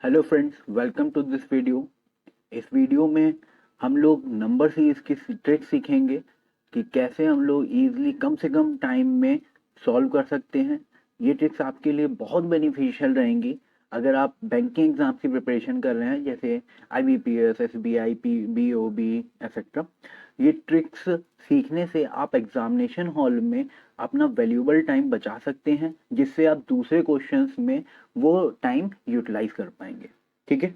Hello friends, welcome to this video. इस वीडियो में हम लोग नंबर सीरीज की ट्रिक सीखेंगे कि कैसे हम लोग इजीली कम से कम टाइम में सॉल्व कर सकते हैं। ये ट्रिक्स आपके लिए बहुत बेनिफिशियल रहेंगी अगर आप बैंकिंग एग्जाम की प्रिपरेशन कर रहे हैं, जैसे IBPS, SBI, BOB एक्सेट्रा। ये ट्रिक्स सीखने से आप एग्जामिनेशन हॉल में अपना वैल्यूएबल टाइम बचा सकते हैं, जिससे आप दूसरे क्वेश्चंस में वो टाइम यूटिलाइज कर पाएंगे। ठीक है,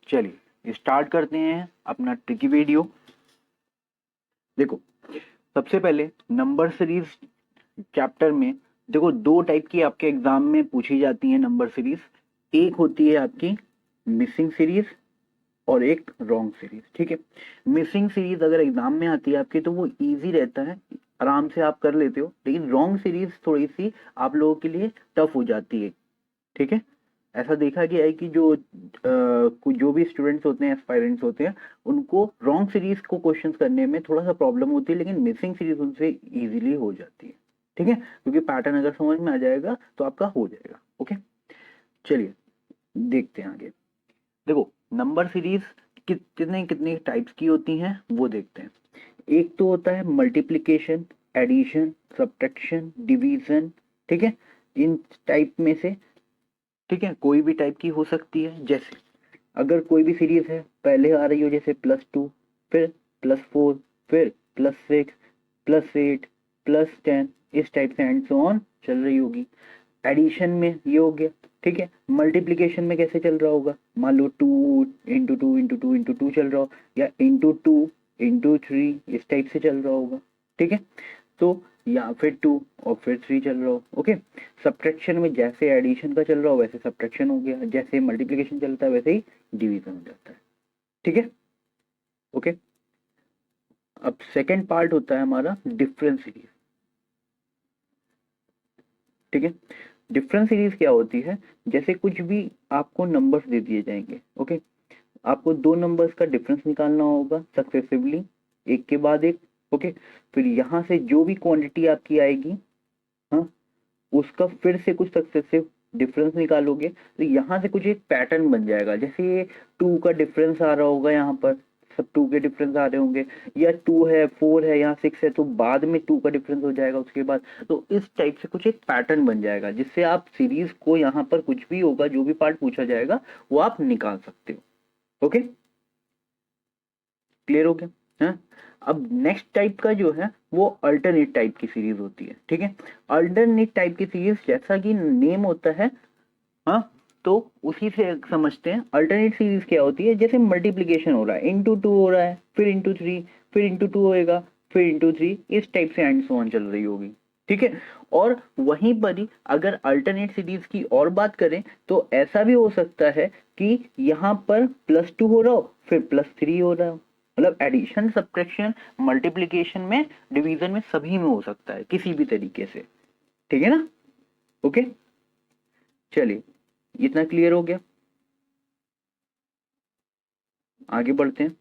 चलिए स्टार्ट करते हैं अपना ट्रिकी वीडियो। देखो, सबसे पहले नंबर सीरीज चैप्टर में देखो, दो टाइप की आपके एग्जाम में पूछी जाती है नंबर सीरीज। एक होती है आपकी मिसिंग सीरीज और एक रॉन्ग सीरीज। ठीक है, मिसिंग सीरीज अगर एग्जाम में आती है आपकी तो वो इजी रहता है, आराम से आप कर लेते हो, लेकिन रॉन्ग सीरीज थोड़ी सी आप लोगों के लिए टफ हो जाती है। ठीक है, ऐसा देखा गया है कि जो भी स्टूडेंट्स होते हैं, एस्पायरेंट्स होते हैं, उनको रॉन्ग सीरीज को क्वेश्चंस करने में थोड़ा सा प्रॉब्लम होती है, लेकिन मिसिंग सीरीज उनसे इजीली हो जाती है। ठीक है, क्योंकि पैटर्न अगर समझ में आ जाएगा तो आपका हो जाएगा। ओके, चलिए देखते हैं आगे। देखो, नंबर सीरीज कितने कितने टाइप्स की होती हैं वो देखते हैं। एक तो होता है मल्टीप्लिकेशन, एडिशन, सब्ट्रैक्शन, डिवीजन। ठीक है, इन टाइप में से, ठीक है, कोई भी टाइप की हो सकती है। जैसे अगर कोई भी सीरीज है, पहले आ रही हो जैसे +2, फिर +4, फिर +6, +8, +10, इस टाइप से एंड सो ऑन चल रही होगी। एडिशन में ये हो गया। ठीक है, मल्टीप्लिकेशन में कैसे चल रहा होगा, मान लो 2 × 2 × 2 × 2 चल रहा हो, या ×2 × 3 इस टाइप से चल रहा होगा। ठीक है, तो या फिर 2 और फिर 3 चल रहा हो। ओके, सब्ट्रैक्शन में जैसे एडिशन का चल रहा हो वैसे सब्ट्रैक्शन हो गया, जैसे मल्टीप्लिकेशन चलता है वैसे ही डिवीजन हो जाता है। ठीक है, ओके। अब सेकेंड पार्ट होता है हमारा डिफरेंस सीरीज। ठीक है, डिफरेंस सीरीज क्या होती है, जैसे कुछ भी आपको नंबर्स दे दिए जाएंगे। ओके, आपको दो नंबर्स का डिफरेंस निकालना होगा सक्सेसिवली, एक के बाद एक। ओके, फिर यहाँ से जो भी क्वांटिटी आपकी आएगी, हाँ, उसका फिर से कुछ सक्सेसिव डिफरेंस निकालोगे तो यहाँ से कुछ एक पैटर्न बन जाएगा। जैसे ये 2 का डिफरेंस आ रहा होगा, यहाँ पर सब 2 के डिफरेंस आ रहे होंगे, या 2 है, 4 है, यहाँ 6 है, तो बाद में 2 का डिफरेंस हो जाएगा उसके बाद। तो इस टाइप से कुछ एक पैटर्न बन जाएगा, जिससे आप सीरीज को यहाँ पर कुछ भी होगा, जो भी पार्ट पूछा जाएगा वो आप निकाल सकते हो। ओके, क्लियर हो गया। हाँ, अब नेक्स्ट टाइप का जो है वो अल्टरनेट टाइप की सीरीज होती है। ठीक है, अल्टरनेट टाइप की सीरीज जैसा कि नेम होता है, हाँ, तो उसी से समझते हैं। अल्टरनेट सीरीज क्या होती है, जैसे मल्टीप्लीकेशन हो रहा है, ×2 हो रहा है, फिर ×3, फिर ×2 होएगा, फिर ×3, इस टाइप से एंड सो ऑन चल रही होगी। ठीक है, और वहीं पर ही अगर अल्टरनेट सीरीज की और बात करें तो ऐसा भी हो सकता है कि यहाँ पर +2 हो रहा हो, फिर +3 हो रहा हो। मतलब एडिशन, सब्ट्रैक्शन, मल्टीप्लीकेशन में, डिवीजन में, सभी में हो सकता है किसी भी तरीके से। ठीक है ना, ओके। चलिए, इतना क्लियर हो गया, आगे बढ़ते हैं।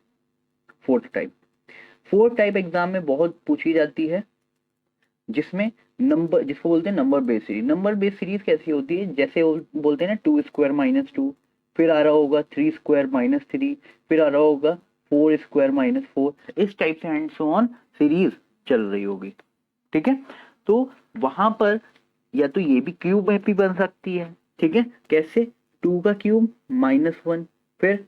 Fourth type, fourth type exam में बहुत पूछी जाती है, जिसमें नंबर, जिसको बोलते हैं number base series. Number base series कैसी होती है, जैसे वो बोलते हैं ना, 2² - 2, फिर आ रहा होगा 3² - 3, फिर आ रहा होगा 4² - 4, इस टाइप से एंड सो ऑन सीरीज चल रही होगी। ठीक है, तो वहां पर या तो ये भी क्यूब में भी बन सकती है। ठीक है, कैसे, 2 का क्यूब -1, फिर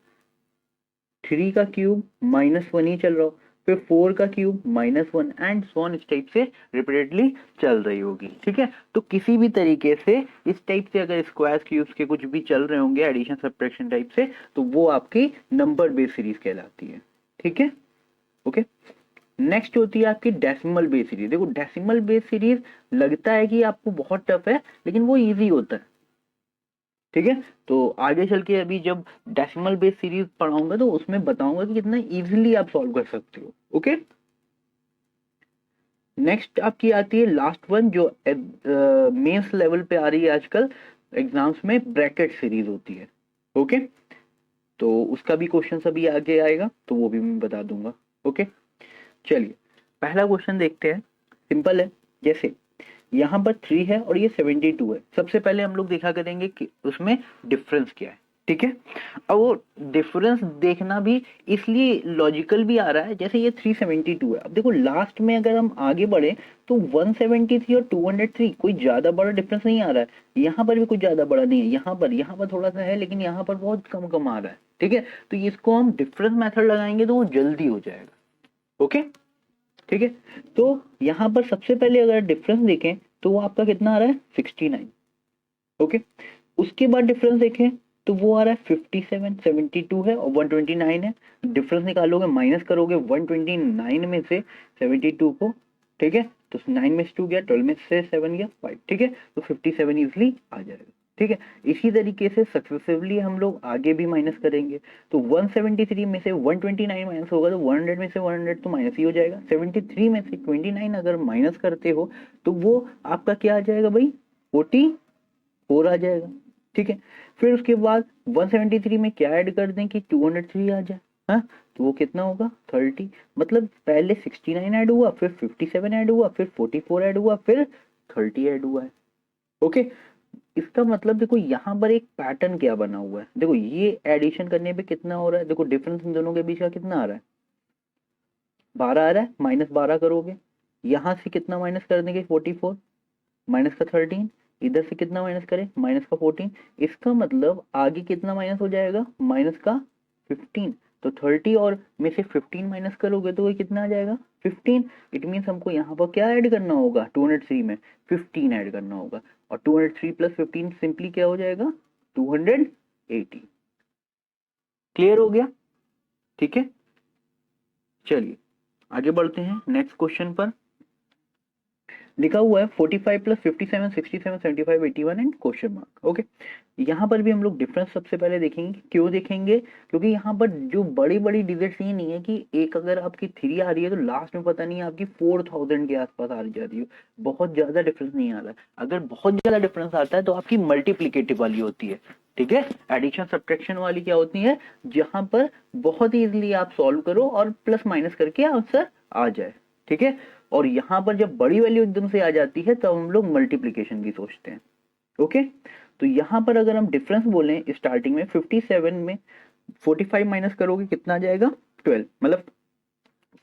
3 का क्यूब -1 ही चल रहा हो, फिर 4 का क्यूब -1, एंड सो ऑन, इस टाइप से रिपीटेडली चल रही होगी। ठीक है, तो किसी भी तरीके से इस टाइप से अगर स्क्वायर क्यूब्स के कुछ भी चल रहे होंगे एडिशन सब्ट्रैक्शन टाइप से, तो वो आपकी नंबर बेस सीरीज कहलाती है। ठीक है, ओके। नेक्स्ट होती है आपकी डेसिमल बेस सीरीज। देखो, डेसिमल बेस सीरीज लगता है कि आपको बहुत टफ है, लेकिन वो इजी होता है। ठीक है, तो आगे चल के अभी जब डेसिमल बेस सीरीज पढ़ाऊंगा तो उसमें बताऊंगा कि कितना इजीली आप सॉल्व कर सकते हो। ओके, नेक्स्ट आपकी आती है लास्ट वन, जो मेंस लेवल पे आ रही है आजकल एग्जाम्स में, ब्रैकेट सीरीज होती है। ओके, तो उसका भी क्वेश्चन अभी आगे आएगा तो वो भी मैं बता दूंगा। ओके, चलिए पहला क्वेश्चन देखते हैं, सिंपल है। जैसे यहाँ पर 3 है और ये 72 है। सबसे पहले हम लोग देखा करेंगे कि उसमें डिफरेंस क्या है। ठीक है। अब वो डिफरेंस देखना भी इसलिए लॉजिकल भी आ रहा है, जैसे ये 372 है। अब देखो लास्ट में अगर हम आगे बढ़े तो 173 और 203 कोई ज्यादा बड़ा डिफरेंस नहीं आ रहा है, यहाँ पर भी कुछ ज्यादा बड़ा नहीं है, यहाँ पर थोड़ा सा है, लेकिन यहाँ पर बहुत कम कम आ रहा है। ठीक है, तो इसको हम डिफरेंस मेथड लगाएंगे तो वो जल्दी हो जाएगा। ओके, ठीक है। तो यहाँ पर सबसे पहले अगर डिफरेंस देखें तो वो आपका कितना आ रहा है 69। ओके, उसके बाद डिफरेंस देखें तो वो आ रहा है 57, 72 है और 129 है। डिफरेंस निकालोगे, माइनस करोगे 129 में से 72 को, ठीक है, तो 9 में से 2 गया, 12 में से 7 गया 5, ठीक है, तो 57 इजिली आ जाएगा। ठीक है, इसी तरीके से सक्सेसिवली हम लोग आगे भी माइनस करेंगे। तो 173 में से 129 माइनस होगा तो 100 में से 100 तो माइनस ही हो जाएगा। 73 में से 29 अगर माइनस करते हो तो वो आपका क्या आ जाएगा भाई, 44 आ जाएगा। ठीक है, फिर उसके बाद 173 में क्या ऐड कर दें कि 203 आ जाए, हाँ, तो वो कितना होगा 30। मतलब पहले 69 ऐड हुआ, फिर 57 ऐड हुआ, फिर 44 ऐड हुआ, फिर 30 ऐड हुआ है। ओके, इसका मतलब देखो यहाँ पर एक पैटर्न क्या बना हुआ है। देखो ये एडिशन करने पे कितना हो रहा है, देखो डिफरेंस इन दोनों के बीच का कितना आ रहा है, 12 आ रहा है। माइनस 12 करोगे, यहाँ से कितना माइनस कर देंगे 44, माइनस का 13, इधर से कितना माइनस करें माइनस का 14। इसका मतलब आगे कितना माइनस हो जाएगा, माइनस का 15। तो 30 और में से 15 माइनस करोगे तो वो कितना आ जाएगा 15। इट मीन्स हमको यहाँ पर क्या ऐड करना होगा, 203 में 15 ऐड करना होगा, और 203 प्लस 15 सिंपली क्या हो जाएगा 280। क्लियर हो गया, ठीक है। चलिए आगे बढ़ते हैं नेक्स्ट क्वेश्चन पर। लिखा हुआ है 45 plus 57, 67, 75, 81 and question mark. Okay, यहाँ पर भी हम लोग डिफरेंस सबसे पहले देखेंगे। क्यों देखेंगे, क्योंकि यहाँ पर जो बड़ी बड़ी डिजिट्स ये नहीं है कि एक अगर आपकी 3 आ रही है तो लास्ट में पता नहीं आपकी 4000 के आसपास आ जा रही है, बहुत ज्यादा डिफरेंस नहीं आ रहा है। अगर बहुत ज्यादा डिफरेंस आता है तो आपकी मल्टीप्लीकेटिव वाली होती है। ठीक है, एडिशन सब्ट्रैक्शन वाली क्या होती है, जहां पर बहुत इजीली आप सॉल्व करो और प्लस माइनस करके आंसर आ जाए। ठीक है, और यहां पर जब बड़ी वैल्यू एकदम से आ जाती है तब हम लोग मल्टीप्लीकेशन की सोचते हैं। ओके, तो यहां पर अगर हम डिफरेंस बोलें स्टार्टिंग में 57 में 45 माइनस करोगे कितना आ जाएगा 12, मतलब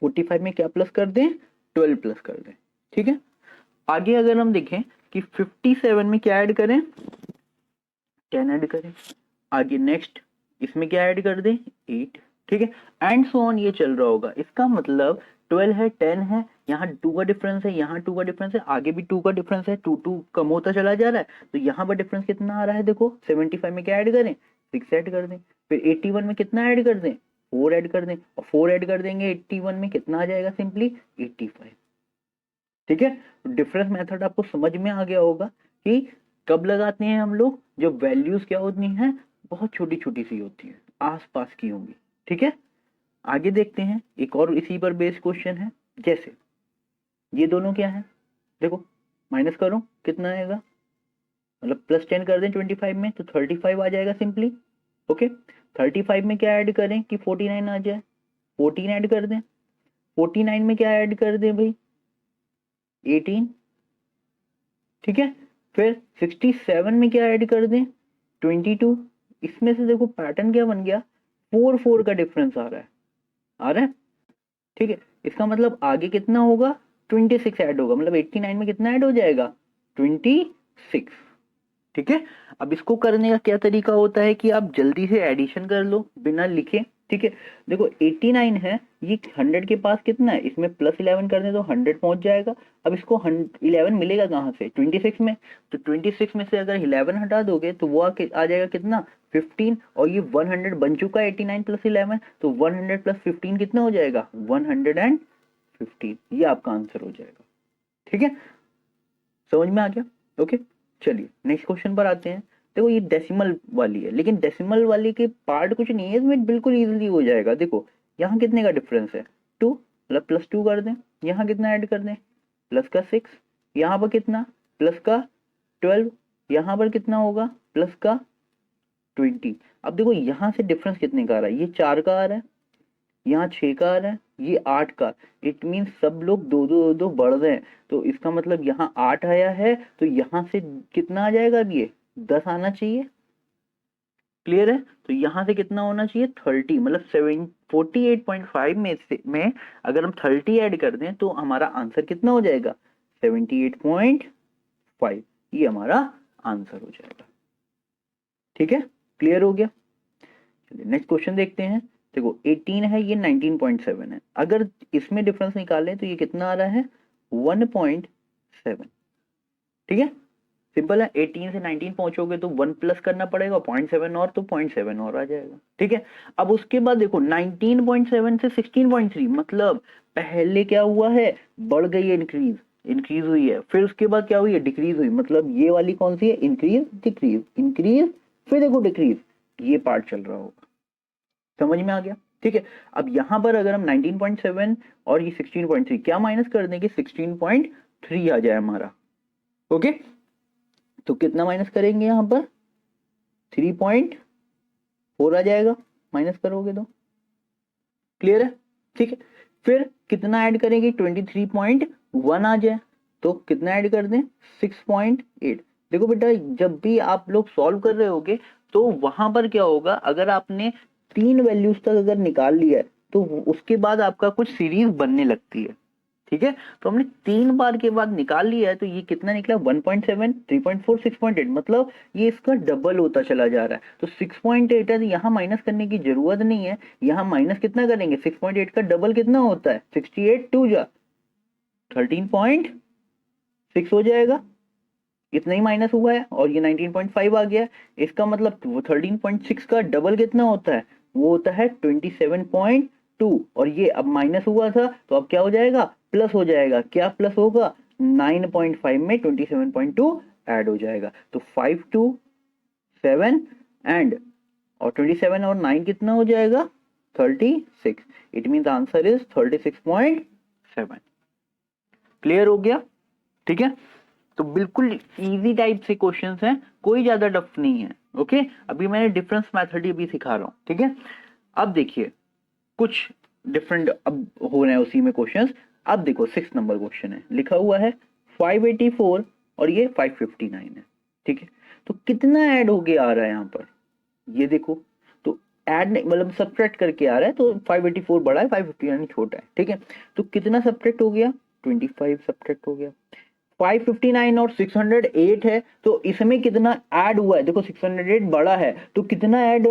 45 में क्या प्लस कर दें 12 प्लस कर दें। ठीक है, आगे अगर हम देखें कि 57 में क्या ऐड करें 10 ऐड करें, आगे नेक्स्ट इसमें क्या ऐड कर दें 8। ठीक है, एंड सो ऑन ये चल रहा होगा। इसका मतलब 12 है 10 है, यहाँ 2 का डिफरेंस है, यहाँ 2 का डिफरेंस है, आगे भी 2 का डिफरेंस है, 2 2 कम होता चला जा रहा है। तो यहाँ पर डिफरेंस कितना आ रहा है, देखो 75 में क्या ऐड करें 6 ऐड कर दें, फिर 81 में कितना ऐड कर दें 4 ऐड कर दें, और 4 ऐड कर देंगे 81 में कितना आ जाएगा सिंपली 85। ठीक है, डिफरेंस मेथड आपको समझ में आ गया होगा कि कब लगाते हैं हम लोग, जब वैल्यूज क्या होती हैं बहुत छोटी छोटी सी होती है, आसपास की होंगी। ठीक है, आगे देखते हैं एक और इसी पर बेस्ड क्वेश्चन है। जैसे ये दोनों क्या है, देखो माइनस करो कितना आएगा, मतलब प्लस 10 कर दें 25 में तो 35 आ जाएगा सिंपली। ओके, 35 में क्या ऐड करें कि 49 आ जाए, 14 ऐड कर दें, 49 में क्या ऐड कर दें भाई 18। ठीक है, फिर 67 में क्या ऐड कर दें 22। इसमें से देखो पैटर्न क्या बन गया, 4 4 का डिफरेंस आ रहा है, आ रहा है। ठीक है, इसका मतलब आगे कितना होगा 26 ऐड होगा, मतलब 89 में कितना ऐड हो जाएगा 26। ठीक है, अब इसको करने का क्या तरीका होता है कि आप जल्दी से एडिशन कर लो बिना लिखे। ठीक है, देखो 89 है, ये 100 के पास कितना है, इसमें प्लस 11 करने तो 100 पहुंच जाएगा। अब इसको 11 मिलेगा कहाँ से 26 में, तो 26 में से अगर 11 हटा दोगे तो वो आ जाएगा कितना 15, और ये 100 बन चुका है 89 प्लस 11, तो 100 प्लस 15 कितना हो जाएगा 115, ये आपका आंसर हो जाएगा। ठीक है, समझ में आ गया। ओके, चलिए नेक्स्ट क्वेश्चन पर आते हैं। देखो ये डेसिमल वाली है, लेकिन डेसिमल वाली के पार्ट कुछ नहीं है, इसमें बिल्कुल इजीली हो जाएगा। देखो यहाँ कितने का डिफरेंस है 2, मतलब प्लस 2 कर दें, यहाँ कितना ऐड कर दें प्लस का 6, यहाँ पर कितना प्लस का 12, यहाँ पर कितना होगा प्लस का 20। अब देखो यहाँ से डिफरेंस कितने का आ रहा है, ये 4 का आ रहा है, यहाँ 6 का आ रहा है, ये 8 का। इट मीन सब लोग दो दो दो बढ़ रहे हैं, तो इसका मतलब यहाँ 8 आया है, तो यहाँ से कितना आ जाएगा अब ये 10 आना चाहिए। क्लियर है? तो यहाँ से कितना होना चाहिए 30, मतलब 48.5 में अगर हम 30 ऐड कर दें तो हमारा आंसर कितना हो जाएगा 78.5, ये हमारा आंसर हो जाएगा। ठीक है, क्लियर हो गया? चलिए नेक्स्ट क्वेश्चन देखते हैं। देखो 18 है, ये 19.7 है। अगर इसमें डिफरेंस निकालें तो ये कितना आ रहा है 1.7। ठीक है, सिंपल है। 18 से 19 पहुंचोगे तो 1 प्लस करना पड़ेगा, 0.7 और, तो 0.7 और आ जाएगा। ठीक है, अब उसके बाद देखो 19.7 से 16.3, मतलब पहले क्या हुआ है, बढ़ गई है, इंक्रीज हुई है, फिर उसके बाद क्या हुई है, डिक्रीज हुई, मतलब ये वाली कौन सी है, इंक्रीज डिक्रीज, इंक्रीज फिर देखो डिक्रीज, ये पार्ट चल रहा होगा। समझ में आ गया? ठीक है, अब यहां पर अगर हम 19.7 और ये 16.3 क्या माइनस कर देंगे, 16.3 आ जाए हमारा। ओके, तो कितना माइनस करेंगे यहां पर 3.4 आ जाएगा, माइनस करोगे तो। क्लियर है? ठीक है, फिर कितना ऐड करेंगे 23.1 आ जाए तो कितना ऐड कर दें 6.8। देखो बेटा, जब भी आप लोग सॉल्व कर रहे होगे तो वहां पर क्या होगा, अगर आपने 3 वैल्यूज तक अगर निकाल लिया है तो उसके बाद आपका कुछ सीरीज बनने लगती है। ठीक है, तो हमने 3 बार के बाद निकाल लिया है तो ये कितना निकला 1.7, 3.4, 6.8, मतलब ये इसका डबल होता चला जा रहा है। तो 6.8 है, यहाँ माइनस करने की जरूरत नहीं है, यहाँ माइनस कितना करेंगे 6.8 का डबल कितना होता है 68, 2 जा 13.6 हो जाएगा, इतना ही माइनस हुआ है, और ये 19.5 आ गया। इसका मतलब 13.6 का डबल कितना होता है, वो होता है 27.2, और ये अब माइनस हुआ था तो अब क्या हो जाएगा, प्लस हो जाएगा। क्या प्लस होगा, 9.5 में 27.2 ऐड हो जाएगा, तो 5 2 7 एंड और 27 और 9 कितना हो जाएगा 36। It mean the answer is 36.7। Clear हो गया? ठीक है, तो बिल्कुल इजी टाइप से क्वेश्चंस हैं, कोई ज्यादा टफ नहीं है। ओके, अभी मैंने डिफरेंस मेथड भी सिखा रहा हूं। ठीक है, अब देखिए कुछ डिफरेंट अब हो रहे हैं उसी में क्वेश्चंस। अब देखो 6 नंबर क्वेश्चन है, लिखा हुआ है 584 और ये 559 है। ठीक है, तो कितना ऐड हो गया आ रहा है यहाँ पर, ये देखो, तो ऐड मतलब सब्ट्रैक्ट करके आ रहा है, तो 584 बड़ा है, 559 छोटा है। ठीक है, तो कितना सब्ट्रैक्ट हो गया 25 सब्ट्रैक्ट हो गया। 559 और 608 है, तो इसमें कितना ऐड हुआ है, देखो 608 बड़ा है तो कितना ऐड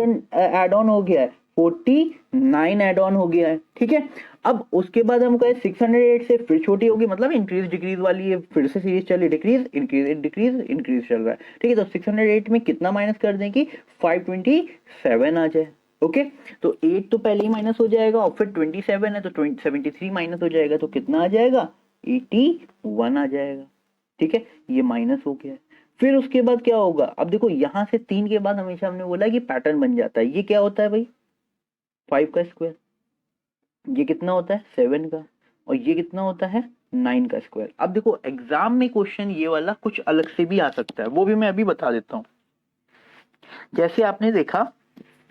ऑन हो गया है 49 ऐड ऑन हो गया है। ठीक है, अब उसके बाद हम कहे 608 से फिर छोटी होगी, मतलब इंक्रीज डिक्रीज वाली है, फिर से सीरीज चली, डिक्रीज इंक्रीज डिक्रीज इंक्रीज चल रहा है। ठीक है, तो 608 में कितना माइनस कर दें कि 527 आ जाए। ओके, तो 8 तो पहले ही माइनस हो जाएगा और फिर 27 है तो 73 माइनस हो जाएगा, तो कितना आ जाएगा 81 आ जाएगा। ठीक है, ये माइनस हो गया। फिर उसके बाद क्या होगा, अब देखो यहां से 3 के बाद हमेशा हमने बोला कि पैटर्न बन जाता है। ये क्या होता है भाई 5 का स्क्वायर, ये कितना होता है 7 का, और ये कितना होता है 9 का स्क्वायर। अब देखो एग्जाम में क्वेश्चन ये वाला कुछ अलग से भी आ सकता है, वो भी मैं अभी बता देता हूं। जैसे आपने देखा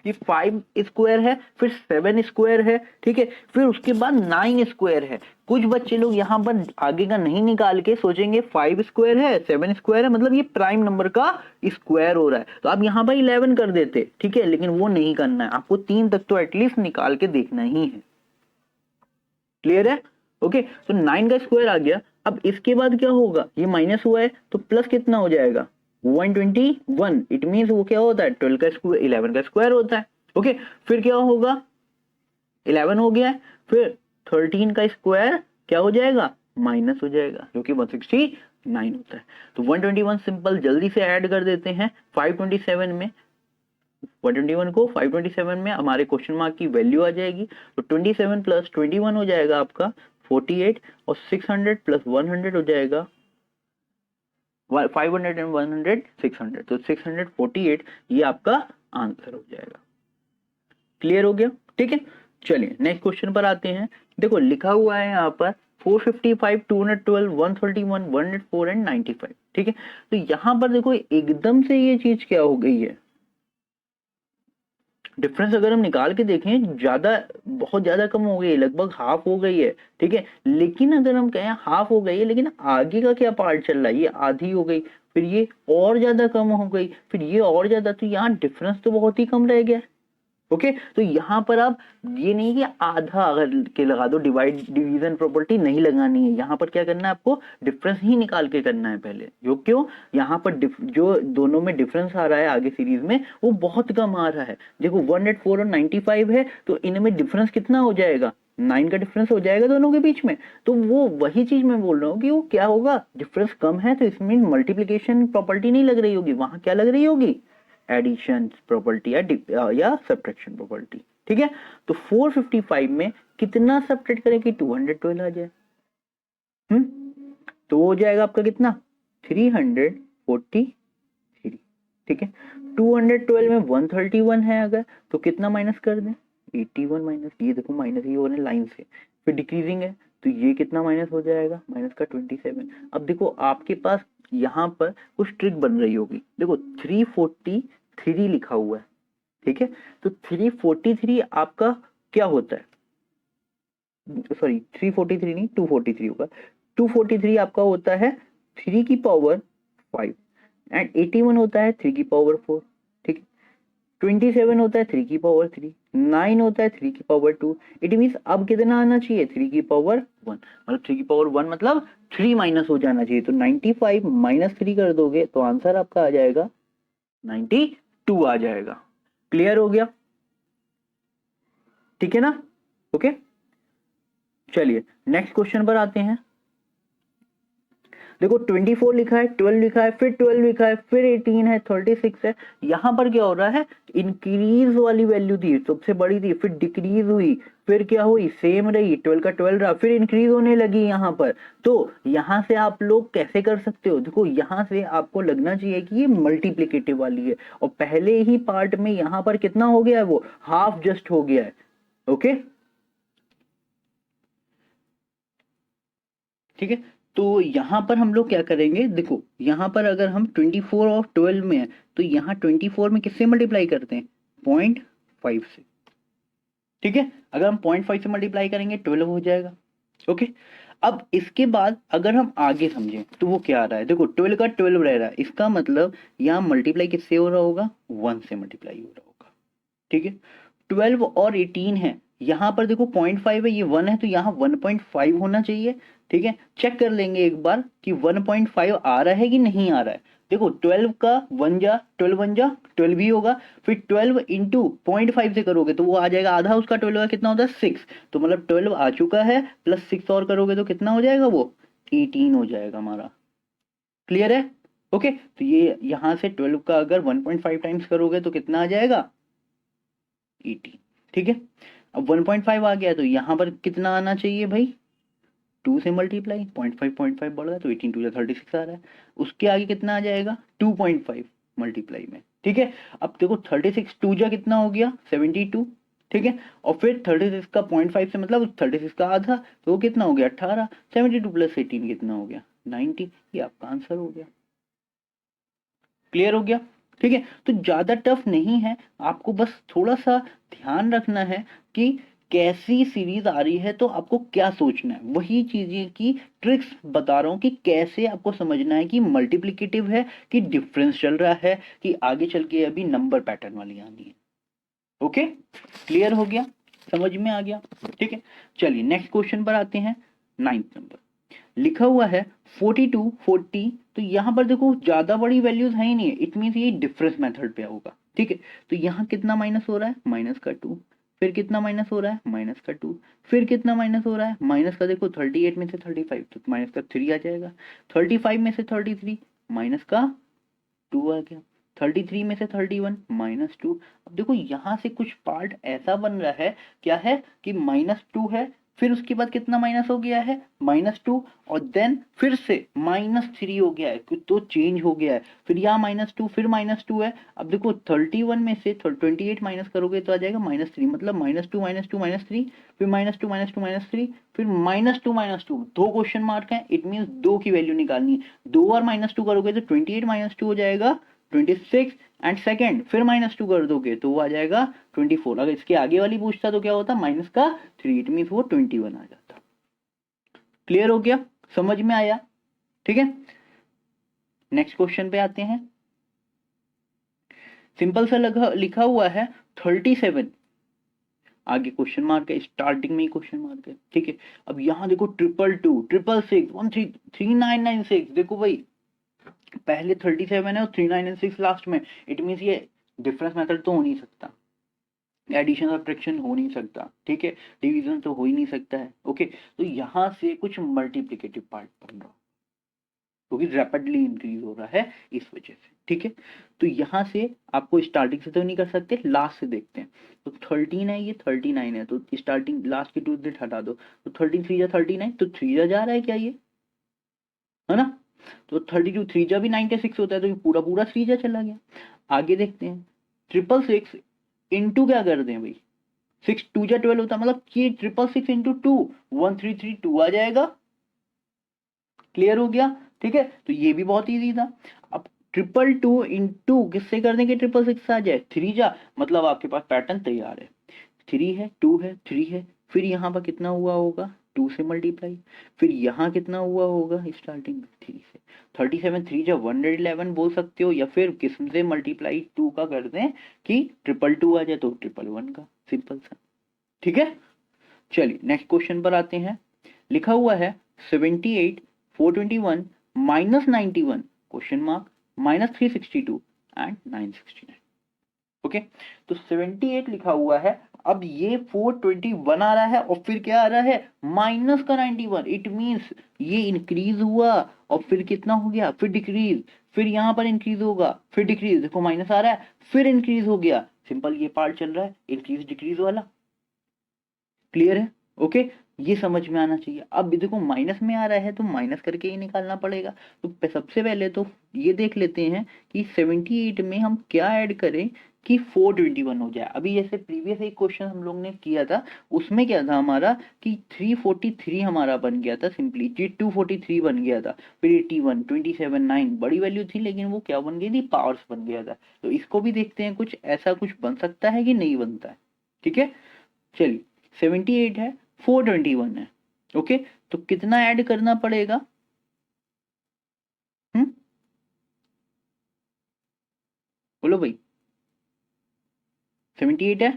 कि 5 स्क्वायर है, फिर 7 स्क्वायर है, ठीक है, फिर उसके बाद 9 स्क्वायर है। कुछ बच्चे लोग यहाँ पर आगे का नहीं निकाल के सोचेंगे 5 स्क्वायर है 7 स्क्वायर है, मतलब ये प्राइम नंबर का स्क्वायर हो रहा है, तो आप यहाँ पर 11 कर देते। ठीक है, लेकिन वो नहीं करना है, आपको 3 तक तो एटलीस्ट निकाल के देखना ही है। क्लियर है? ओके, तो 9 का स्क्वायर आ गया। अब इसके बाद क्या होगा, ये माइनस हुआ है तो प्लस कितना हो जाएगा 121। इट मींस वो क्या होता है 12 का स्क्वायर 11 का स्क्वायर होता है। ओके, फिर क्या होगा 11 हो गया है, फिर 13 का स्क्वायर क्या हो जाएगा माइनस हो जाएगा, जो कि 169 होता है। तो 121 सिंपल जल्दी से ऐड कर देते हैं 527 में, 121 को 527 में हमारे क्वेश्चन मार्क की वैल्यू आ जाएगी, तो 27 प्लस 21 हो जाएगा आपका 48, और 600 प्लस 100 हो जाएगा 500 एंड 100 600, तो 648 ये आपका आंसर हो जाएगा। क्लियर हो गया? ठीक है, चलिए नेक्स्ट क्वेश्चन पर आते हैं। देखो लिखा हुआ है यहाँ पर 455, 212, 131, 104 एंड 95। ठीक है, तो यहाँ पर देखो एकदम से ये चीज क्या हो गई है, डिफरेंस अगर हम निकाल के देखें ज्यादा बहुत ज्यादा कम हो गई है, लगभग हाफ हो गई है। ठीक है, लेकिन अगर हम कहें हाफ हो गई है, लेकिन आगे का क्या पार्ट चल रहा है, ये आधी हो गई, फिर ये और ज्यादा कम हो गई, फिर ये और ज्यादा, तो यहाँ डिफरेंस तो बहुत ही कम रह गया। ओके तो यहाँ पर आप ये नहीं कि आधा अगर के लगा दो, डिवाइड डिवीजन प्रॉपर्टी नहीं लगानी है, यहाँ पर क्या करना है आपको, डिफरेंस ही निकाल के करना है पहले। जो क्यों, यहाँ पर जो दोनों में डिफरेंस आ रहा है आगे सीरीज में वो बहुत कम आ रहा है। देखो 104 और 95 है, तो इनमें डिफरेंस कितना हो जाएगा, 9 का डिफरेंस हो जाएगा दोनों के बीच में। तो वो वही चीज मैं बोल रहा हूँ कि वो क्या होगा, डिफरेंस कम है तो इसमें मल्टीप्लीकेशन प्रॉपर्टी नहीं लग रही होगी, वहां क्या लग रही होगी, एडिशन प्रॉपर्टी या सब्ट्रैक्शन प्रॉपर्टी। ठीक है, तो 455 में कितना सब्ट्रैक्ट करें कि 212 आ जाए, तो हो जाएगा आपका कितना, 343। ठीक है, 212 में 131 है अगर, तो कितना माइनस कर दें, 81 माइनस, ये देखो माइनस ही हो रहा है लाइन से, फिर डिक्रीजिंग है तो ये कितना माइनस हो जाएगा, माइनस का 27। अब देखो आपके पास यहाँ पर कुछ ट्रिक बन रही होगी, देखो 343 लिखा हुआ है। ठीक है, तो 343 आपका क्या होता है, सॉरी 343 नहीं 243 होगा, 243 आपका होता है 3 की पावर 5 एंड 81 होता है 3 की पावर 4। ठीक है, 27 होता है 3 की पावर 3, 9 होता है 3 की पावर 2। इट मीन्स अब कितना आना चाहिए, 3 की पावर 1, मतलब 3 की पावर 1 मतलब 3 माइनस हो जाना चाहिए। तो 95 माइनस 3 कर दोगे तो आंसर आपका आ जाएगा 92 आ जाएगा। क्लियर हो गया, ठीक है ना, ओके। चलिए नेक्स्ट क्वेश्चन पर आते हैं। देखो 24 लिखा है, 12 लिखा है, फिर 12 लिखा है, फिर 18 है, 36 है। यहां पर क्या हो रहा है, इंक्रीज वाली वैल्यू थी सबसे बड़ी थी, फिर डिक्रीज हुई, फिर क्या हुई, सेम रही, 12 का 12 रहा, फिर इंक्रीज होने लगी यहाँ पर। तो यहां से आप लोग कैसे कर सकते हो, देखो यहां से आपको लगना चाहिए कि ये मल्टीप्लीकेटिव वाली है, और पहले ही पार्ट में यहां पर कितना हो गया है, वो हाफ जस्ट हो गया है। ओके ठीक है, तो यहां पर हम लोग क्या करेंगे, देखो यहां पर अगर हम 24 और 12 में है, तो यहाँ 24 में किससे मल्टीप्लाई करते हैं, 0.5 से। ठीक है, अगर हम 0.5 से मल्टीप्लाई करेंगे 12 हो जाएगा। ओके, अब इसके बाद अगर हम आगे समझें तो वो क्या आ रहा है, देखो 12 का 12 रह रहा है, इसका मतलब यहाँ मल्टीप्लाई किससे हो रहा होगा, 1 से मल्टीप्लाई हो रहा होगा। ठीक है, 12 और 18 है, यहां पर देखो 0.5 है, ये 1 है, तो यहाँ 1.5 होना चाहिए। ठीक है, चेक कर लेंगे एक बार कि 1.5 आ रहा है कि नहीं आ रहा है। देखो 12 का 1 जा 12 1 जा 12 ही होगा, फिर 12 इंटू 0.5 से करोगे तो वो आ जाएगा आधा, उसका 12 का कितना होता है 6, तो मतलब 12 आ चुका है, प्लस 6 और करोगे तो कितना हो जाएगा, वो 18 हो जाएगा हमारा। क्लियर है, ओके। तो ये यहां से 12 का अगर 1.5 टाइम्स करोगे तो कितना आ जाएगा, 18। ठीक है, अब 1.5 आ गया तो यहां पर कितना आना चाहिए भाई, 2 से मल्टीप्लाई, 0.5 बढ़ रहा है तो 18 2 36 आ रहा है, उसके आगे कितना आ जाएगा 2.5 मल्टीप्लाई में। ठीक है, अब देखो 36 2 जा कितना हो गया 72। ठीक है, और फिर 36 का 0.5 से मतलब 36 का आधा, तो वो कितना हो गया 18, 72 प्लस 18 कितना हो गया 90, ये आपका आंसर हो गया। क्लियर हो गया, ठीक है। तो ज्यादा टफ नहीं है, आपको बस थोड़ा सा ध्यान रखना है कि कैसी सीरीज आ रही है तो आपको क्या सोचना है, वही चीजें की ट्रिक्स बता रहा हूं कि कैसे आपको समझना है कि मल्टीप्लिकेटिव है कि डिफरेंस चल रहा है कि आगे चल के अभी नंबर पैटर्न वाली आनी है। ओके, क्लियर हो गया, समझ में आ गया, ठीक है। चलिए नेक्स्ट क्वेश्चन पर आते हैं। 9th नंबर लिखा हुआ है 42 40, तो यहां पर देखो ज्यादा बड़ी वैल्यूज है ही नहीं है, इट मीन ये डिफरेंस मेथड पे होगा। ठीक है, तो यहाँ कितना माइनस हो रहा है, माइनस का 2, फिर कितना माइनस हो रहा है, माइनस का 2, फिर कितना माइनस हो रहा है, माइनस का देखो 38 में से 35 तो माइनस का 3 आ जाएगा, 35 में से 33 माइनस का 2 आ गया, 33 में से 31 -2। अब देखो यहाँ से कुछ पार्ट ऐसा बन रहा है, क्या है कि -2 है, फिर उसके बाद कितना माइनस हो गया है -2, और देन फिर से -3 हो गया है, तो चेंज हो गया है, फिर यहाँ -2 फिर -2 है। अब देखो 31 में से 28 माइनस करोगे तो आ जाएगा -3, मतलब -2 -2 -3, फिर -2 -2 -3, फिर -2 दो क्वेश्चन मार्क है, इट मीन 2 की वैल्यू निकालनी है, 2 और -2 करोगे तो 28 -2 हो जाएगा 26, एंड सेकंड फिर -2 कर दोगे तो वो आ जाएगा 24। अगर इसके आगे वाली पूछता तो क्या होता, माइनस का 3, इट मीन वो 21 आ जाता। क्लियर हो गया, समझ में आया, ठीक है। नेक्स्ट क्वेश्चन पे आते हैं। सिंपल सा लिखा हुआ है 37, आगे क्वेश्चन मार्क है, स्टार्टिंग में ही क्वेश्चन मार्क है, ठीक है। अब यहाँ देखो 222, 666, 13, 3996, देखो भाई पहले 37 है और 3996 लास्ट में, इट मीन्स ये डिफरेंस मेथड तो हो नहीं सकता, एडिशन सब्ट्रैक्शन हो नहीं सकता, ठीक है, डिवीजन तो हो ही नहीं सकता है, ओके। तो यहाँ से कुछ मल्टीप्लिकेटिव पार्ट बन रहा, क्योंकि रैपिडली इंक्रीज हो रहा है इस वजह से, ठीक है। तो यहाँ से आपको स्टार्टिंग से तो नहीं कर सकते, लास्ट से देखते हैं। तो 13 है, ये 39 है, तो स्टार्टिंग लास्ट की 2 डिजिट हटा दो, तो 13 3 जा 39, तो 3 जा रहा है क्या, ये है ना। तो 32 3 जा भी 96 होता है, तो ये पूरा पूरा 3 जा चला गया। आगे देखते हैं 666 इंटू क्या कर दें भाई, 6 2 जा 12 होता है, मतलब कि 666 इंटू 2 1332 आ जाएगा। क्लियर हो गया, ठीक है। तो ये भी बहुत इजी था। अब 222 इंटू किससे कर देंगे 666 आ जाए, 3 जा, मतलब आपके पास पैटर्न तैयार है, 3 है 2 है 3 है, फिर यहाँ पर कितना हुआ होगा 2 से मल्टीप्लाई, फिर यहाँ कितना हुआ होगा स्टार्टिंग में 3 से, 37 3 जा 111 बोल सकते हो, या फिर किस से मल्टीप्लाई 2 का कर दें कि 222 आ जाए, तो 111 का, सिंपल सा, ठीक है। चलिए नेक्स्ट क्वेश्चन पर आते हैं। लिखा हुआ है 78 421 minus 91 question mark minus 362 and 969, okay. तो 78 लिखा हुआ है, अब ये 421 आ रहा है और फिर क्या आ रहा है माइनस का 91, इट मींस ये इंक्रीज हुआ और फिर कितना हो गया, फिर डिक्रीज, फिर यहाँ पर इंक्रीज होगा, फिर डिक्रीज, देखो माइनस आ रहा है फिर इंक्रीज हो गया, सिंपल ये पार्ट चल रहा है इंक्रीज डिक्रीज वाला। क्लियर है, ओके। ये समझ में आना चाहिए। अब देखो माइनस में आ रहा है तो माइनस करके ही निकालना पड़ेगा। तो सबसे पहले तो ये देख लेते हैं कि 78 में हम क्या ऐड करें कि 421 हो जाए। अभी जैसे प्रीवियस एक क्वेश्चन हम लोग ने किया था, उसमें क्या था हमारा कि 343 हमारा बन गया था, सिंपली जी 243 बन गया था, फिर 81 27 9 बड़ी वैल्यू थी, लेकिन वो क्या बन गई थी, पावर्स बन गया था। तो इसको भी देखते हैं कुछ ऐसा कुछ बन सकता है कि नहीं बनता है, ठीक है। चलिए 78 है 421 है, ओके। तो कितना ऐड करना पड़ेगा, बोलो भाई। 78 है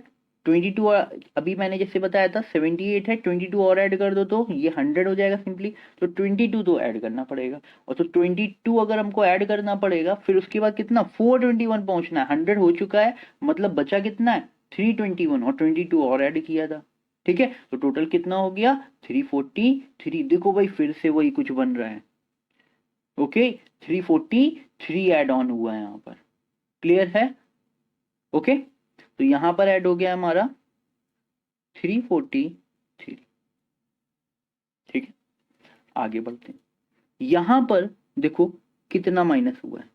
22 अभी मैंने जैसे बताया था 78 है 22 और ऐड कर दो तो ये 100 हो जाएगा सिंपली। तो 22 तो ऐड करना पड़ेगा, और तो 22 अगर हमको ऐड करना पड़ेगा, फिर उसके बाद कितना 421 पहुंचना है, 100 हो चुका है, मतलब बचा कितना है 321, और 22 और ऐड किया था, ठीक है। तो टोटल कितना हो गया 343। देखो भाई फिर से वही कुछ बन रहा है, ओके। 343 ऐड ऑन हुआ है यहाँ पर, क्लियर है, ओके। तो यहां पर ऐड हो गया हमारा 343, ठीक है। आगे बढ़ते हैं, यहां पर देखो कितना माइनस हुआ है,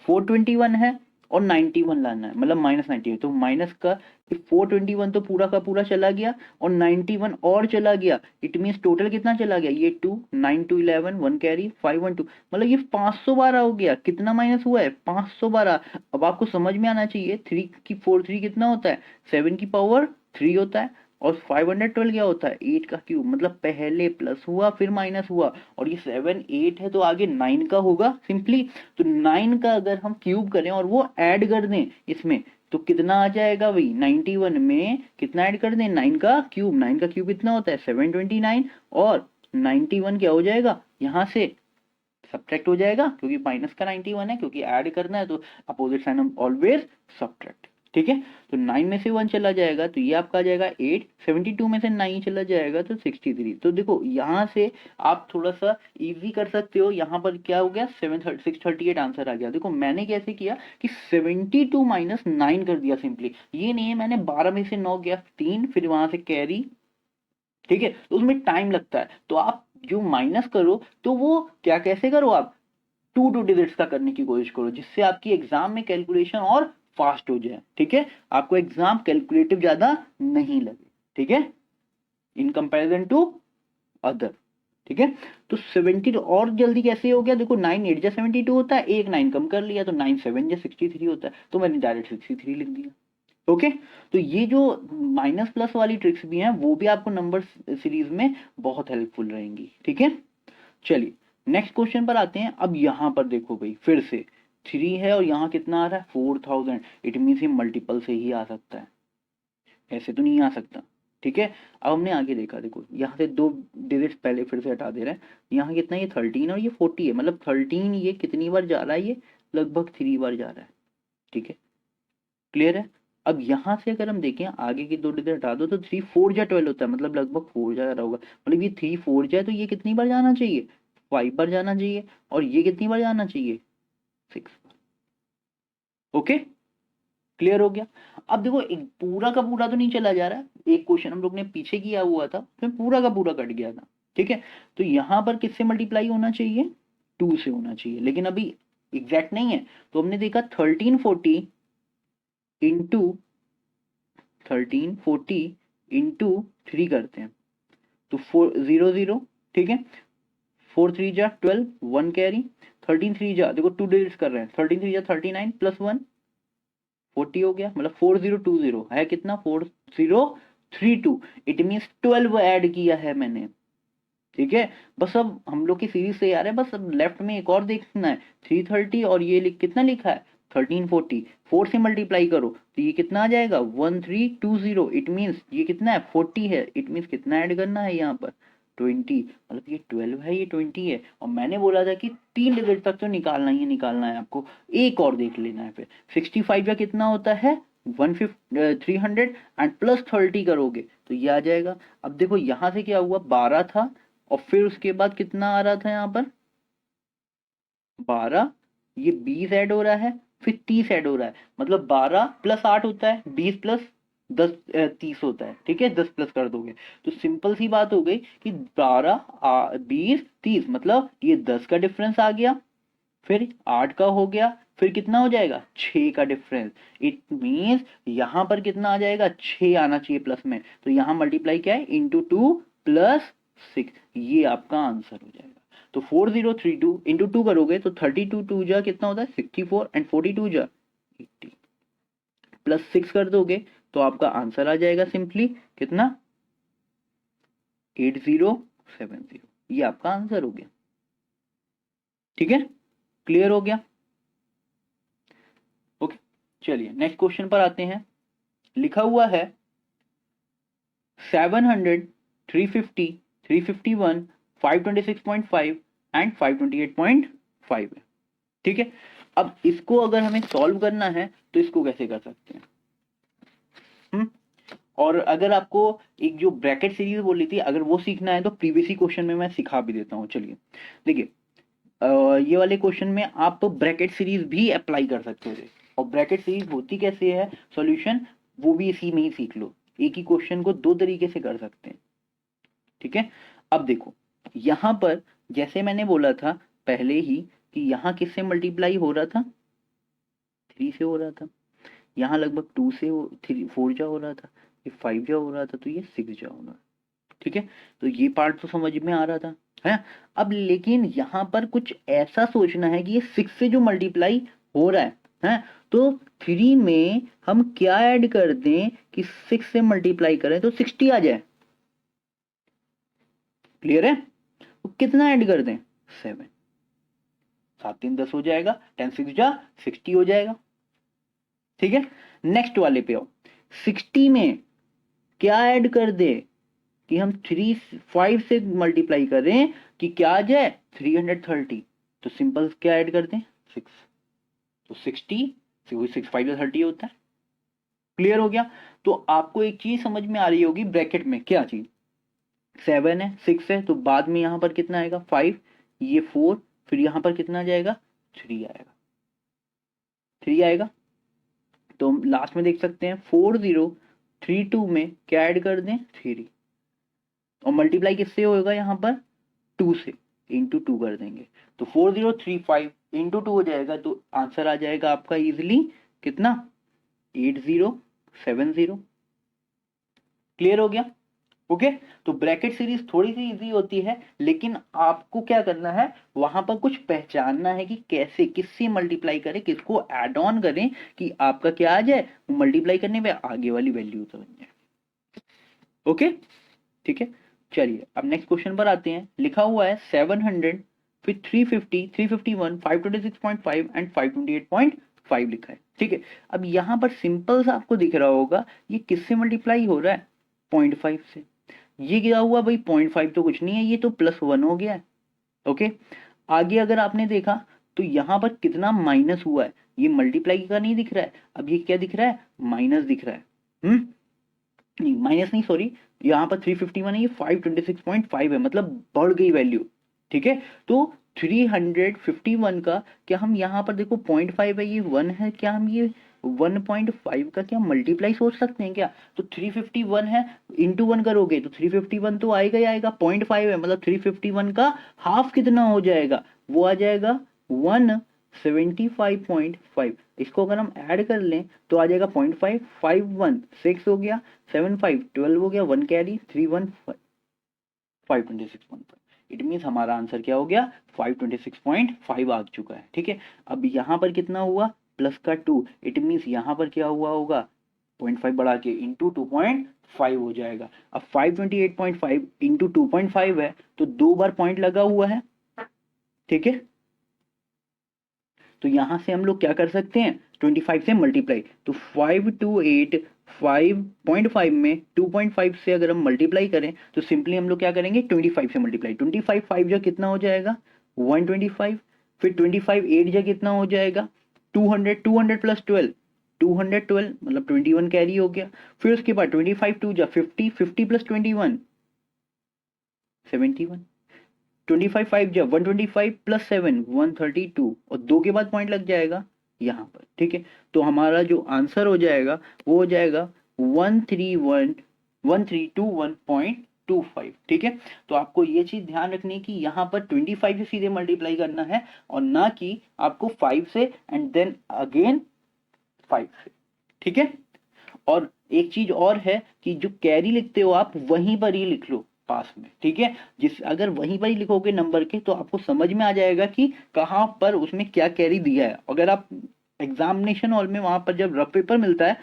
421 है और 91 लाना है, मतलब -90 है, तो माइनस का 421 तो पूरा का पूरा चला गया और 91 और चला गया, इट मीन्स टोटल कितना चला गया, ये 2 9 2 11 1 कैरी 5 1 2, मतलब ये 512 हो गया। कितना माइनस हुआ है 512। अब आपको समझ में आना चाहिए 3 की 4 3 कितना होता है 7 की पावर 3 होता है, और 512 क्या होता है 8 का क्यूब, मतलब पहले प्लस हुआ फिर माइनस हुआ, और ये 7 8 है तो आगे 9 का होगा सिंपली। तो 9 का अगर हम क्यूब करें और वो ऐड कर दें इसमें, तो कितना आ जाएगा भाई 91 में कितना ऐड कर दें 9 का क्यूब, 9 का क्यूब कितना होता है 729, और 91 क्या हो जाएगा यहाँ से सब्ट्रैक्ट हो जाएगा, क्योंकि माइनस का 91 है, क्योंकि ऐड करना है तो अपोजिट साइन हम ऑलवेज सब्ट्रैक्ट, ठीक है। तो 9 में से 1 चला जाएगा तो ये आपका आ जाएगा 8, 72 में से 9 चला जाएगा तो 63। तो देखो यहाँ से आप थोड़ा सा इजी कर सकते हो। यहाँ पर क्या हो गया 638 आंसर आ गया। देखो मैंने कैसे किया कि 72 माइनस 9 कर दिया सिंपली, ये नहीं है मैंने 12 में से 9 गया 3, फिर वहां से कैरी, ठीक है। तो उसमें टाइम लगता है, तो आप जो माइनस करो तो वो क्या कैसे करो आप 2 डिजिट्स का करने की कोशिश करो, जिससे आपकी एग्जाम में कैलकुलेशन और फास्ट हो जाए, ठीक है। आपको एग्जाम कैलकुलेटिव ज्यादा नहीं लगे, ठीक है, इन कंपैरिजन टू अदर, ठीक है। तो 70 और जल्दी कैसे हो गया, देखो 9 8 जा 72 होता है, एक 9 कम कर लिया तो 9 7 जा 63 होता है, तो मैंने डायरेक्ट 63 लिख दिया, ओके। तो ये जो माइनस प्लस वाली ट्रिक्स भी हैं वो भी आपको नंबर सीरीज में बहुत हेल्पफुल रहेंगी, ठीक है। चलिए नेक्स्ट क्वेश्चन पर आते हैं। अब यहाँ पर देखो भाई, फिर से 3 है और यहाँ कितना आ रहा है 4000, इट मीन्स ये मल्टीपल से ही आ सकता है, ऐसे तो नहीं आ सकता। ठीक है, अब हमने आगे देखा, देखो यहाँ से 2 डिजिट्स पहले फिर से हटा दे रहे हैं, यहाँ कितना, ये 13 और ये 40 है, मतलब 13 ये कितनी बार जा रहा है, ये लगभग 3 बार जा रहा है। ठीक है, क्लियर है। अब यहाँ से अगर हम देखें आगे की 2 डिजिट हटा दो तो 3 4 जा 12 होता है, मतलब लगभग 4 जा रहा होगा, मतलब ये 3 4 जाए तो ये कितनी बार जाना चाहिए, 5 बार जाना चाहिए, और ये कितनी बार जाना चाहिए, 6 बार। ओके, क्लियर हो गया। अब देखो एक पूरा का पूरा तो नहीं चला जा रहा है, एक क्वेश्चन हम लोग ने पीछे किया हुआ था उसमें पूरा का पूरा कट गया था। ठीक है, तो यहां पर किससे मल्टीप्लाई होना चाहिए, 2 से होना चाहिए, लेकिन अभी एग्जैक्ट नहीं है, तो हमने देखा 1340 इंटू 3 करते हैं तो 400। ठीक है, 4 3 जा 12, 1 कैरी, 13 3 जा, देखो 2 डिजिट्स कर रहे हैं, 13 3 जा 39 प्लस 1 40 हो गया, मतलब 4020 है कितना, 4032, इट मीन्स 12 ऐड किया है मैंने। ठीक है, बस अब हम लोग की सीरीज से यार है, बस अब लेफ्ट में एक और देखना है, 330 और ये कितना लिखा है 1340, 4 से मल्टीप्लाई करो तो ये कितना आ जाएगा 1320, इट मीन्स ये कितना है 40 है, इट मीन्स कितना ऐड करना है यहाँ पर 20, मतलब ये 12 है ये 20 है, और मैंने बोला था कि 3 डिजिट तक तो निकालना ही निकालना है आपको, एक और देख लेना है। फिर 65 का कितना होता है 300 एंड प्लस 30 करोगे तो ये आ जाएगा। अब देखो यहाँ से क्या हुआ 12 था, और फिर उसके बाद कितना आ रहा था यहाँ पर 12, ये 20 ऐड हो रहा है, फिर 30 ऐड हो रहा है, मतलब 12 प्लस 8 होता है 20 प्लस 10 30 होता है। ठीक है, 10 प्लस कर दोगे तो सिंपल सी बात हो गई कि 12 20 30, मतलब ये 10 का डिफरेंस आ गया, फिर 8 का हो गया, फिर कितना हो जाएगा 6 का डिफरेंस, इट मीन्स यहां पर कितना आ जाएगा 6 आना चाहिए प्लस में, तो यहां मल्टीप्लाई क्या है इंटू 2 प्लस 6, ये आपका आंसर हो जाएगा। तो 4032 इंटू 2 करोगे तो 32 2 जा कितना होता है 64 एंड 42 जा 80, प्लस 6 कर दोगे तो आपका आंसर आ जाएगा सिंपली कितना 8070, ये आपका आंसर हो गया। ठीक है, क्लियर हो गया। ओके, चलिए नेक्स्ट क्वेश्चन पर आते हैं। लिखा हुआ है 700 350 351 526.5 एंड 528.5 है। ठीक है, अब इसको अगर हमें सॉल्व करना है तो इसको कैसे कर सकते हैं, और अगर आपको एक जो ब्रैकेट सीरीज बोली थी अगर वो सीखना है तो प्रीवियस क्वेश्चन में मैं सिखा भी देता हूँ। चलिए देखिए, ये वाले क्वेश्चन में आप तो ब्रैकेट सीरीज भी अप्लाई कर सकते थे, और ब्रैकेट सीरीज होती कैसे है सॉल्यूशन वो भी इसी में ही सीख लो, एक ही क्वेश्चन को 2 तरीके से कर सकते हैं। ठीक है, अब देखो यहां पर जैसे मैंने बोला था पहले ही कि यहाँ किससे मल्टीप्लाई हो रहा था 3 से हो रहा था, यहाँ लगभग 2 से 4 जा हो रहा था, ये 5 जा हो रहा था, तो ये 6 जा हो रहा है। ठीक है, तो ये पार्ट तो समझ में आ रहा था है। अब लेकिन यहाँ पर कुछ ऐसा सोचना है कि ये 6 से जो मल्टीप्लाई हो रहा है तो 3 में हम क्या ऐड कर दें कि 6 से मल्टीप्लाई करें तो 60 आ जाए। क्लियर है, तो कितना ऐड कर दें 7, 7 3 10 हो जाएगा, 10 6 जा 60 हो जाएगा। ठीक है, नेक्स्ट वाले पे आओ, 60 में क्या ऐड कर दे कि हम 5 से मल्टीप्लाई करें कि क्या आ जाए 330, तो सिंपल क्या ऐड कर दें 6, तो 60 6 5 30 होता है। क्लियर हो गया। तो आपको एक चीज समझ में आ रही होगी ब्रैकेट में क्या चीज 7 है 6 है, तो बाद में यहां पर कितना आएगा 5, ये 4, फिर यहां पर कितना जाएगा 3 आएगा, 3 आएगा। तो हम लास्ट में देख सकते हैं 4032 में क्या ऐड कर दें 3, और मल्टीप्लाई किससे होगा यहाँ पर 2 से, इंटू 2 कर देंगे तो 4035 इंटू 2 हो जाएगा, तो आंसर आ जाएगा आपका इजिली कितना 8070। क्लियर हो गया। ओके, तो ब्रैकेट सीरीज थोड़ी सी इजी होती है, लेकिन आपको क्या करना है वहां पर कुछ पहचानना है कि कैसे किससे मल्टीप्लाई करें, किसको ऐड ऑन करें कि आपका क्या आ जाए मल्टीप्लाई करने पे आगे वाली वैल्यू तो बन जाए। ओके, ठीक है, चलिए अब नेक्स्ट क्वेश्चन पर आते हैं। लिखा हुआ है 700 फिर 350, 351, 526.5 एंड 528.5 लिखा है। ठीक है, अब यहाँ पर सिंपल सा आपको दिख रहा होगा ये किससे मल्टीप्लाई हो रहा है, 0.5 से। ये क्या हुआ भाई, 0.5 तो कुछ नहीं है, ये तो +1 हो गया है। ओके, आगे अगर आपने देखा तो यहाँ पर कितना माइनस हुआ है, ये मल्टीप्लाई का नहीं दिख रहा है, अब ये क्या दिख रहा है, माइनस दिख रहा है। नहीं माइनस नहीं, सॉरी, यहाँ पर 351 है, ये 526.5 है, मतलब बढ़ गई वैल्यू। ठीक है, तो 351 का क्या हम यहाँ पर देखो 0.5 है, ये 1 है, क्या हम ये 1.5 का क्या मल्टीप्लाई सोच सकते हैं क्या? तो 351 है, इंटू 1 करोगे तो 351 तो आएगा ही आएगा, 0.5 है मतलब 351 का हाफ कितना हो जाएगा, वो आ जाएगा 175.5। इसको अगर हम ऐड कर लें तो आ जाएगा 0.5, 51 6 हो गया, 75 12 हो गया, 1 कैरी 315 526.5। इट मीन्स हमारा आंसर क्या हो गया, 526.5 आ चुका है। ठीक है, अब यहाँ पर कितना हुआ, प्लस का 2, इट मीन्स यहाँ पर क्या हुआ होगा, 0.5 बढ़ा के इंटू 2.5 हो जाएगा। अब 528.5 इंटू 2.5 है तो 2 बार पॉइंट लगा हुआ है। ठीक है, तो यहां से हम लोग क्या कर सकते हैं, 25 से मल्टीप्लाई, तो 528.5 में 2.5 से अगर हम मल्टीप्लाई करें तो सिंपली हम लोग क्या करेंगे, 25 से मल्टीप्लाई, 25 5 जा कितना हो जाएगा 125, फिर 25 8 जा कितना हो जाएगा 200, 200 प्लस 12 212 मतलब 21 कैरी हो गया। फिर उसके बाद 25 2 जा 50, 50 प्लस 21 71, 25 5 जा 125 प्लस 7 132, और 2 के बाद पॉइंट लग जाएगा यहाँ पर। ठीक है, तो हमारा जो आंसर हो जाएगा वो हो जाएगा 1321.25। ठीक है, तो आपको ये चीज ध्यान रखनी कि यहाँ पर 25 से सीधे मल्टीप्लाई करना है और ना कि आपको 5 से एंड देन अगेन 5 से। ठीक है, और एक चीज और है कि जो कैरी लिखते हो आप वहीं पर ही लिख लो पास में। ठीक है, जिस अगर वहीं पर ही लिखोगे नंबर के तो आपको समझ में आ जाएगा कि कहां पर उसमें क्या कैरी दिया है। अगर आप एग्जामिनेशन हॉल में वहां पर जब रफ पेपर मिलता है,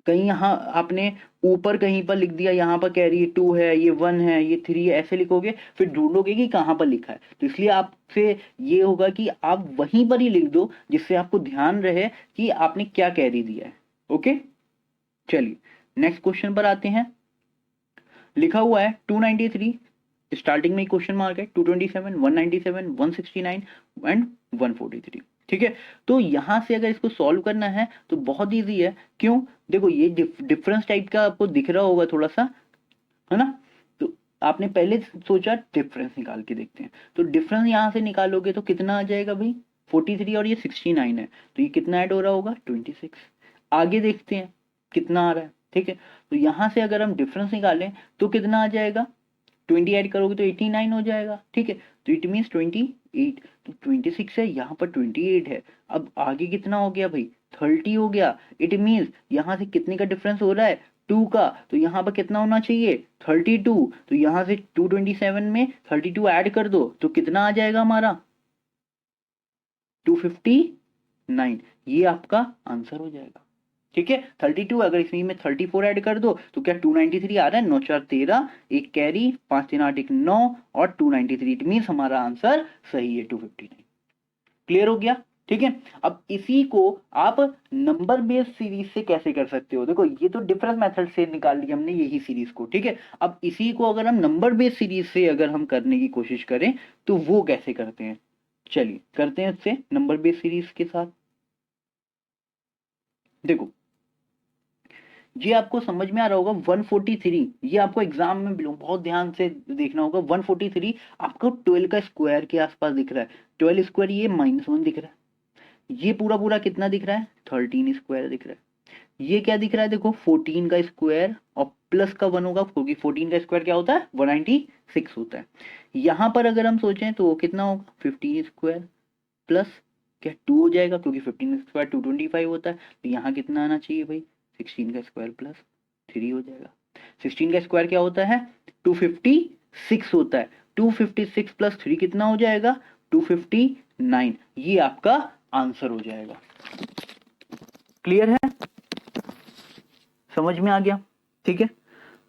कहीं यहाँ आपने ऊपर कहीं पर लिख दिया, यहाँ पर कैरी 2 है, ये 1 है, ये 3 है, ऐसे लिखोगे फिर ढूंढोगे कि कहाँ पर लिखा है। तो इसलिए आपसे ये होगा कि आप वहीं पर ही लिख दो जिससे आपको ध्यान रहे कि आपने क्या कैरी दिया है। ओके, चलिए नेक्स्ट क्वेश्चन पर आते हैं। लिखा हुआ है 293, स्टार्टिंग में क्वेश्चन मार्क है, 227 197 169 एंड 143। ठीक है, तो यहां से अगर इसको सॉल्व करना है तो बहुत इजी है। क्यों, देखो ये डिफरेंस टाइप का आपको दिख रहा होगा थोड़ा सा, है ना, तो आपने पहले सोचा डिफरेंस निकाल के देखते हैं, तो डिफरेंस यहां से निकालोगे तो कितना आ जाएगा भाई 43 और ये 69 है, तो ये कितना ऐड हो रहा होगा 26। आगे देखते हैं कितना आ रहा है। ठीक है, तो यहां से अगर हम डिफरेंस निकालें तो कितना आ जाएगा, 20 ऐड करोगे तो 89 हो जाएगा। ठीक है, तो इट मीन्स 28, तो 26 है, यहाँ पर 28 है। अब आगे कितना हो गया भाई 30 हो गया। इट मीन्स यहाँ से कितने का डिफरेंस हो रहा है 2 का, तो यहाँ पर कितना होना चाहिए 32, तो यहाँ से 227 में 32 ऐड कर दो तो कितना आ जाएगा हमारा 259, ये आपका आंसर हो जाएगा। ठीक है, 32, अगर इसमें में 34 ऐड कर दो तो क्या 293 आ रहा है, 9 4 13, एक कैरी 5 3 8 1 9 और 293, इट मीन्स हमारा आंसर सही है 259। क्लियर हो गया। ठीक है, अब इसी को आप नंबर बेस्ड सीरीज से कैसे कर सकते हो, देखो ये तो डिफरेंस मेथड से निकाल लिया हमने यही सीरीज को। ठीक है, अब इसी को अगर हम नंबर बेस्ड सीरीज से अगर हम करने की कोशिश करें तो वो कैसे करते हैं, चलिए करते हैं उससे नंबर बेस्ड सीरीज के साथ। देखो ये आपको समझ में आ रहा होगा 143, ये आपको एग्जाम में बिलोंग बहुत ध्यान से देखना होगा। 143 आपको 12 का स्क्वायर के आसपास दिख रहा है, 12 स्क्वायर ये -1 दिख रहा है, ये पूरा पूरा कितना दिख रहा है 13 स्क्वायर दिख रहा है, ये क्या दिख रहा है देखो 14 का स्क्वायर और प्लस का 1 होगा क्योंकि 14 का स्क्वायर क्या होता है 196 होता है। यहाँ पर अगर हम सोचें तो कितना होगा 15 स्क्वायर प्लस क्या 2 हो जाएगा क्योंकि 15 स्क्वायर 225 होता है, तो यहाँ कितना आना चाहिए भाई 16 का स्क्वायर प्लस 3 हो जाएगा। 16 का स्क्वायर क्या होता है 256 होता है, 256 प्लस 3 कितना हो जाएगा 259, ये आपका आंसर हो जाएगा। क्लियर है, समझ में आ गया। ठीक है,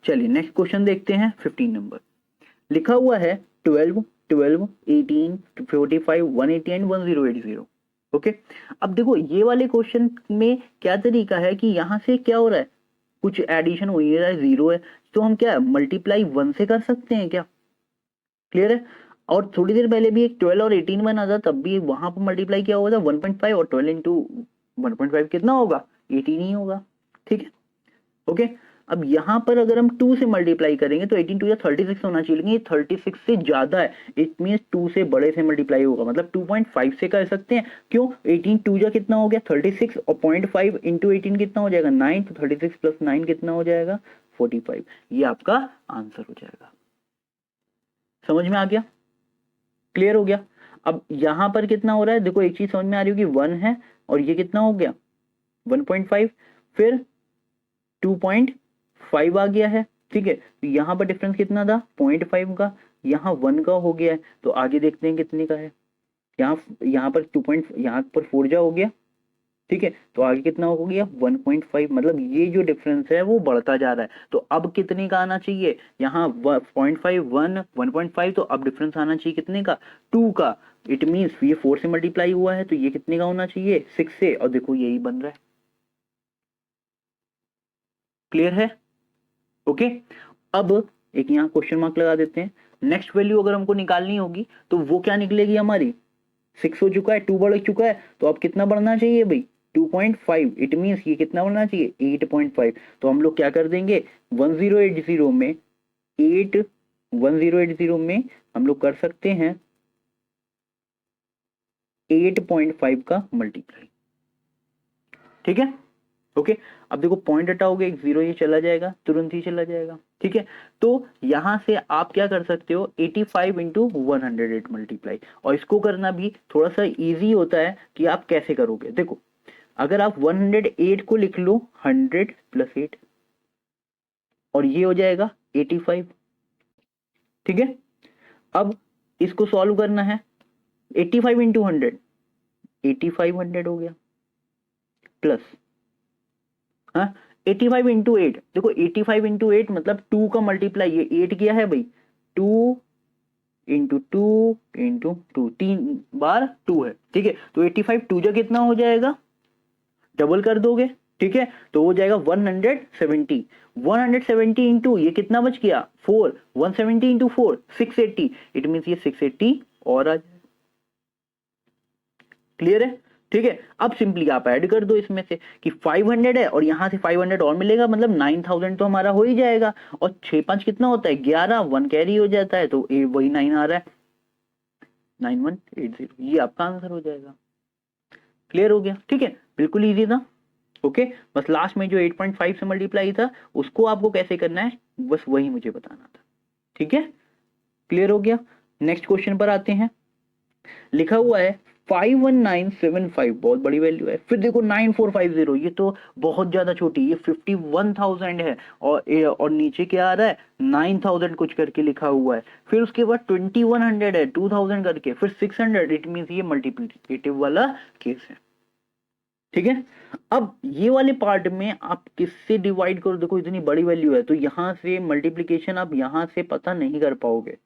चलिए नेक्स्ट क्वेश्चन देखते हैं। 15 नंबर लिखा हुआ है 12 12, 18, 45, 180 एंड 1080। ओके, अब देखो ये वाले क्वेश्चन में क्या तरीका है कि यहाँ से क्या हो रहा है, कुछ एडिशन हो ही रहा है, जीरो है, तो हम क्या मल्टीप्लाई 1 से कर सकते हैं क्या? क्लियर है? और थोड़ी देर पहले भी एक 12 और 18 बना था, तब भी वहां पर मल्टीप्लाई क्या हुआ था 1.5, और 12 इंटू 1.5 कितना होगा, 18 ही होगा। ठीक है, ओके। अब यहाँ पर अगर हम 2 से मल्टीप्लाई करेंगे तो 18 टू या 36 होना चाहिए, लेकिन ये 36 से ज्यादा है, इट मीन्स 2 से बड़े से मल्टीप्लाई होगा, मतलब 2.5 से कर सकते हैं। क्यों? 18 2 जा कितना हो गया 36, और 0.5 इंटू 18 कितना हो जाएगा 9, तो 36 प्लस 9 कितना हो जाएगा 45। ये आपका आंसर हो जाएगा। समझ में आ गया? क्लियर हो गया? अब यहां पर कितना हो रहा है, देखो एक चीज समझ में आ रही होगी, 1 है और ये कितना हो गया 1.5, फिर 2.5 आ गया है। ठीक है, तो यहां पर डिफरेंस कितना था 0.5 का, यहाँ 1 का हो गया है, तो आगे देखते हैं कितने का है। यहाँ पर 2. यहाँ पर 4 जा हो गया। ठीक है, तो आगे कितना हो गया 1.5, मतलब ये जो डिफरेंस है वो बढ़ता जा रहा है। तो अब कितने का आना चाहिए, यहाँ 0.5, 1, 1.5, तो अब डिफरेंस आना चाहिए कितने का 2 का। इट मीन्स ये 4 से मल्टीप्लाई हुआ है, तो ये कितने का होना चाहिए 6 से, और देखो यही बन रहा है। क्लियर है? ओके, अब एक यहाँ क्वेश्चन मार्क लगा देते हैं। नेक्स्ट वैल्यू अगर हमको निकालनी होगी तो वो क्या निकलेगी हमारी, 6 हो चुका है, 2 बढ़ चुका है, तो अब कितना बढ़ना चाहिए भाई 2.5। इट मीन्स ये कितना बढ़ना चाहिए 8.5। तो हम लोग क्या कर देंगे 1080 में 1080 में हम लोग कर सकते हैं 8.5 का मल्टीप्लाई। ठीक है, ओके। अब देखो पॉइंट हटाओगे, एक जीरो ये चला जाएगा, तुरंत ही चला जाएगा। ठीक है, तो यहां से आप क्या कर सकते हो 85 इंटू 108 मल्टीप्लाई, और इसको करना भी थोड़ा सा इजी होता है कि आप कैसे करोगे। देखो अगर आप 108 को लिख लो 100 प्लस 8, और ये हो जाएगा 85। ठीक है, अब इसको सॉल्व करना है, 85 इंटू 100 8500 हो गया, प्लस हाँ 85 इंटू 8, देखो 85 इंटू 8 मतलब 2 का मल्टीप्लाई, ये 8 किया है भाई, 2 इंटू 2 इंटू 2, 3 बार 2 है। ठीक है, तो 85 2 जा कितना हो जाएगा, डबल कर दोगे। ठीक है, तो हो जाएगा 170। 170 इंटू ये कितना बच गया 4, 170 इंटू 4 680, इट मीन्स ये 680 और आ जाएगा। क्लियर है? ठीक है, अब सिंपली आप ऐड कर दो इसमें से कि 500 है और यहां से 500 और मिलेगा, मतलब 9000 तो हमारा हो ही जाएगा। और 6 5 कितना होता है 11, 1 कैरी हो जाता है, तो वही 9 आ रहा है 9180, ये आपका आंसर हो जाएगा। क्लियर हो गया? ठीक है, बिल्कुल इजी था। ओके, बस लास्ट में जो 8.5 से मल्टीप्लाई था उसको आपको कैसे करना है बस वही मुझे बताना था। ठीक है, क्लियर हो गया? नेक्स्ट क्वेश्चन पर आते हैं। लिखा हुआ है 51975, बहुत बड़ी वैल्यू है। फिर देखो 9450, ये तो बहुत ज्यादा छोटी, ये 51,000 है, और नीचे क्या आ रहा है 9000 कुछ करके लिखा हुआ है। फिर उसके बाद 2100 है 2000 करके, फिर 600, इट मीन्स ये मल्टीप्लिकेटिव वाला केस है। ठीक है, अब ये वाले पार्ट में आप किससे डिवाइड करो, देखो इतनी बड़ी वैल्यू है तो यहां से मल्टीप्लिकेशन आप यहां से पता नहीं कर पाओगे।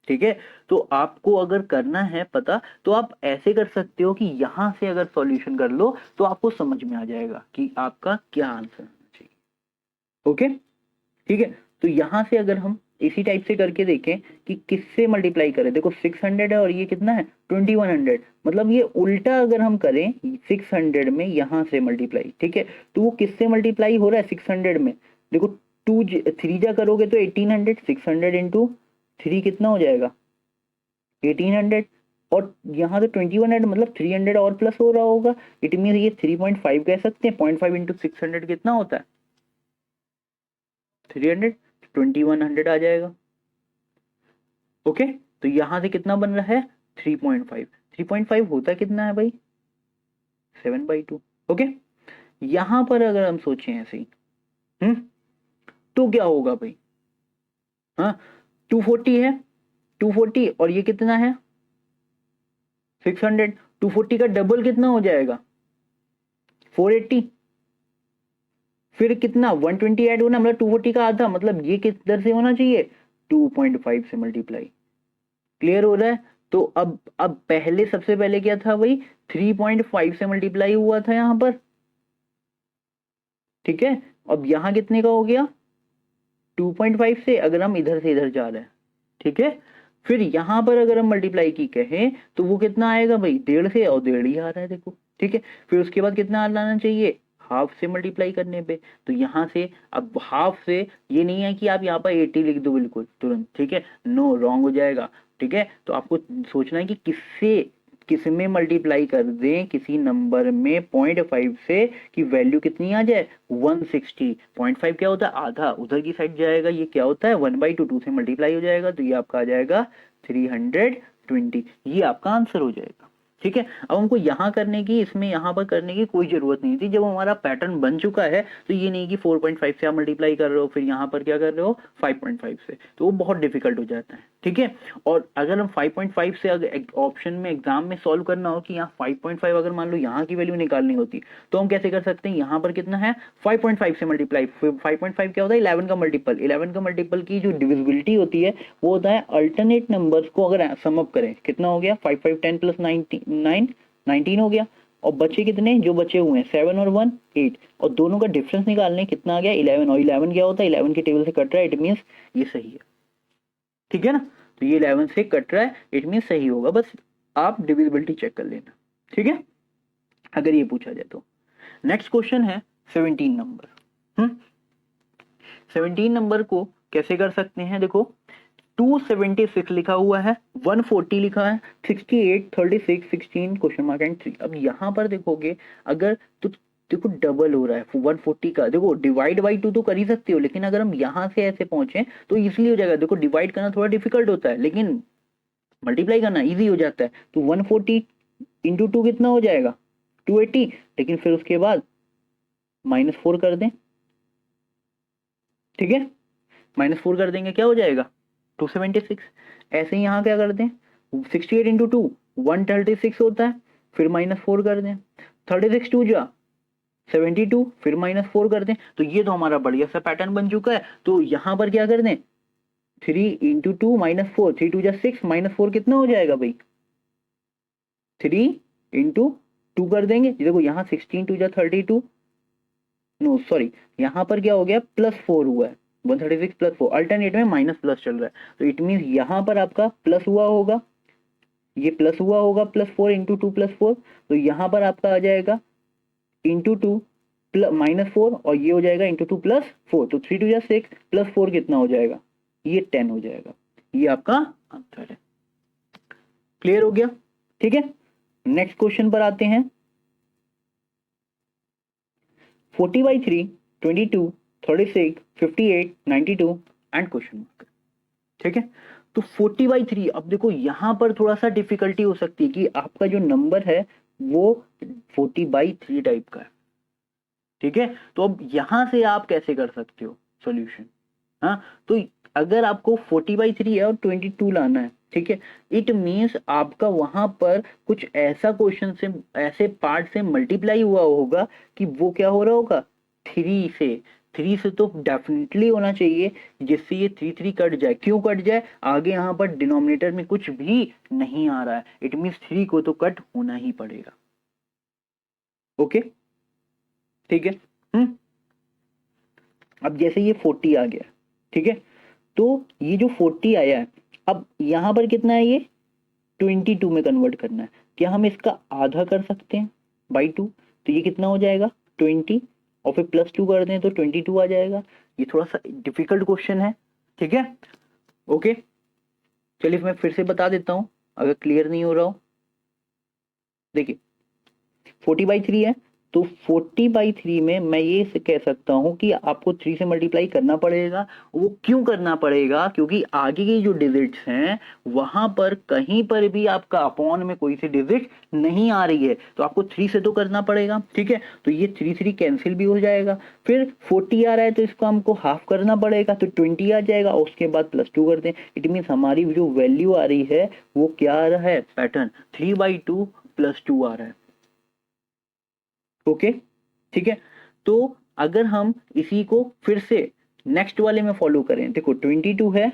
ठीक है, तो आपको अगर करना है पता तो आप ऐसे कर सकते हो कि यहां से अगर सॉल्यूशन कर लो तो आपको समझ में आ जाएगा कि आपका क्या आंसर होना चाहिए। ओके, ठीक है, तो यहां से अगर हम इसी टाइप से करके देखें कि किससे मल्टीप्लाई करें, देखो 600 है और ये कितना है 2100, मतलब ये उल्टा अगर हम करें 600 में यहां से मल्टीप्लाई, ठीक है, तो वो किससे मल्टीप्लाई हो रहा है 600 में, देखो 3 जा करोगे तो 1800, 600 इंटू 3 कितना हो जाएगा 1800, और यहाँ तो 2100 मतलब 300 और प्लस हो रहा होगा, इट मीन ये 3.5 कह सकते हैं। 0.5 इंटू 600 कितना होता है 300, 2100 आ जाएगा। ओके, तो यहां से कितना बन रहा है 3.5, 3.5 होता कितना है भाई 7/2। ओके, यहां पर अगर हम सोचें ऐसे ही तो क्या होगा भाई, हाँ 240 है, 240 और ये कितना है 600, 240 का डबल कितना हो जाएगा 480, फिर कितना 120 ऐड होना, मतलब 240 का आधा, मतलब ये किधर से होना चाहिए 2.5 से मल्टीप्लाई। क्लियर हो रहा है? तो अब पहले सबसे पहले क्या था भाई, 3.5 से मल्टीप्लाई हुआ था यहाँ पर, ठीक है। अब यहाँ कितने का हो गया, 2.5 से, अगर हम इधर से इधर जा रहे हैं, ठीक है। फिर यहां पर अगर हम मल्टीप्लाई की कहें तो वो कितना आएगा भाई, 1.5 से, और 1.5 ही आ रहा है देखो, ठीक है। फिर उसके बाद कितना लाना चाहिए, हाफ से मल्टीप्लाई करने पे, तो यहां से अब हाफ से, ये नहीं है कि आप यहाँ पर 80 लिख दो बिल्कुल तुरंत, ठीक है, नो, रॉन्ग हो जाएगा, ठीक है। तो आपको सोचना है कि किससे, किस में मल्टीप्लाई कर दें, किसी नंबर में 0.5 से, कि वैल्यू कितनी आ जाए, 160। 0.5 क्या होता है, आधा, उधर की साइड जाएगा, ये क्या होता है 1/2, 2 से मल्टीप्लाई हो जाएगा, तो ये आपका आ जाएगा 320, ये आपका आंसर हो जाएगा, ठीक है। अब हमको यहाँ करने की, इसमें यहाँ पर करने की कोई जरूरत नहीं थी, जब हमारा पैटर्न बन चुका है तो ये नहीं कि 4.5 से आप मल्टीप्लाई कर रहे हो फिर यहाँ पर क्या कर रहे हो 5.5 से, तो वो बहुत डिफिकल्ट हो जाता है, ठीक है। और अगर हम 5.5 से अगर ऑप्शन में एग्जाम में सॉल्व करना हो कि यहाँ 5.5 अगर मान लो यहाँ की वैल्यू निकालनी होती, तो हम कैसे कर सकते हैं, यहाँ पर कितना है 5.5 से मल्टीप्लाई, 5.5 क्या होता है 11 का मल्टीपल, 11 का मल्टीपल की जो डिविजिबिलिटी होती है वो होता है अल्टरनेट नंबर्स को अगर सम अप करें, कितना हो गया 5 5 10 प्लस 19 हो गया, और बचे कितने जो बचे हुए हैं 7 और 1 8, और दोनों का डिफरेंस निकालने कितना आ गया 11, और 11 क्या होता है 11 के टेबल से कट रहा है, इट मींस ये सही है, ठीक है ना। तो ये 11 से कट रहा है, इट मीन सही होगा, बस आप डिविजिबिलिटी चेक कर लेना, ठीक है, अगर ये पूछा जाए तो। नेक्स्ट क्वेश्चन है 17 नंबर। 17 नंबर को कैसे कर सकते हैं, देखो 276 लिखा हुआ है, 140 लिखा है, 68 36 16 क्वेश्चन मार्क एंड 3। अब यहाँ पर देखोगे अगर तो देखो डबल हो रहा है 140 का, देखो डिवाइड बाई 2 तो कर ही सकते हो, लेकिन अगर हम यहाँ से ऐसे पहुंचे तो इजीली हो जाएगा, देखो डिवाइड करना थोड़ा डिफिकल्ट होता है लेकिन मल्टीप्लाई करना इजी हो जाता है। तो 140 इंटू 2 कितना हो जाएगा 280, लेकिन फिर उसके बाद -4 कर दें, ठीक है, -4 कर देंगे क्या हो जाएगा 276। ऐसे ही यहाँ क्या कर दें 68 इंटू 2 136 होता है, फिर -4 कर दें, 36 2 जा 72, फिर -4 कर दें, तो ये तो हमारा बढ़िया सा पैटर्न बन चुका है। तो यहाँ पर क्या कर दें 3 इंटू 2 -4, 3 2 जा 6, -4 कितना हो जाएगा भाई 3 इंटू 2 कर देंगे, देखो यहाँ 16 2 जा 32, नो सॉरी यहाँ पर क्या हो गया +4 हुआ है, 136 +4, अल्टरनेट में माइनस प्लस चल रहा है, तो इट मीन यहाँ पर आपका प्लस हुआ होगा, ये प्लस हुआ होगा +4 इंटू 2 +4, तो यहाँ पर आपका आ जाएगा इंटू 2 -4, और ये हो जाएगा इंटू 2 +4, तो 3 2 जा 6 +4 कितना हो जाएगा, ये 10 हो जाएगा, ये आपका आंसर है। क्लियर हो गया, ठीक है। नेक्स्ट क्वेश्चन पर आते हैं, 40/3 22 36 58 92 एंड क्वेश्चन मार्क, ठीक है। तो 40/3, अब देखो यहां पर थोड़ा सा डिफिकल्टी हो सकती है कि आपका जो नंबर है वो 40/3 टाइप का है, ठीक है। तो अब यहां से आप कैसे कर सकते हो सॉल्यूशन, हाँ, तो अगर आपको 40/3 है और 22 लाना है, ठीक है, इट मींस आपका वहां पर कुछ ऐसा क्वेश्चन से, ऐसे पार्ट से मल्टीप्लाई हुआ होगा कि वो क्या हो रहा होगा 3 से तो डेफिनेटली होना चाहिए, जिससे ये 3 3 कट जाए, क्यों कट जाए, आगे यहाँ पर डिनोमिनेटर में कुछ भी नहीं आ रहा है, इट मींस 3 को तो कट होना ही पड़ेगा, ओके, ठीक है। अब जैसे ये 40 आ गया, ठीक है, तो ये जो 40 आया है, अब यहां पर कितना है, ये 22 में कन्वर्ट करना है, क्या हम इसका आधा कर सकते हैं /2, तो ये कितना हो जाएगा 20, और फिर +2 कर दें तो 22 आ जाएगा। ये थोड़ा सा डिफिकल्ट क्वेश्चन है, ठीक है, ओके। चलिए मैं फिर से बता देता हूं अगर क्लियर नहीं हो रहा हो, देखिए 40/3 है, तो 40/3 में मैं ये कह सकता हूं कि आपको 3 से मल्टीप्लाई करना पड़ेगा। वो क्यों करना पड़ेगा, क्योंकि आगे की जो डिजिट्स हैं वहां पर कहीं पर भी आपका अपॉन में कोई सी डिजिट नहीं आ रही है, तो आपको 3 से तो करना पड़ेगा, ठीक है। तो ये 3 3 कैंसिल भी हो जाएगा, फिर 40 आ रहा है तो इसको हमको हाफ करना पड़ेगा, तो 20 आ जाएगा, और उसके बाद +2 कर दें, इट मीन हमारी जो वैल्यू आ रही है वो क्या आ रहा है पैटर्न 3/2 +2 आ रहा है, ओके, ठीक है। तो अगर हम इसी को फिर से नेक्स्ट वाले में फॉलो करें, देखो 22 है,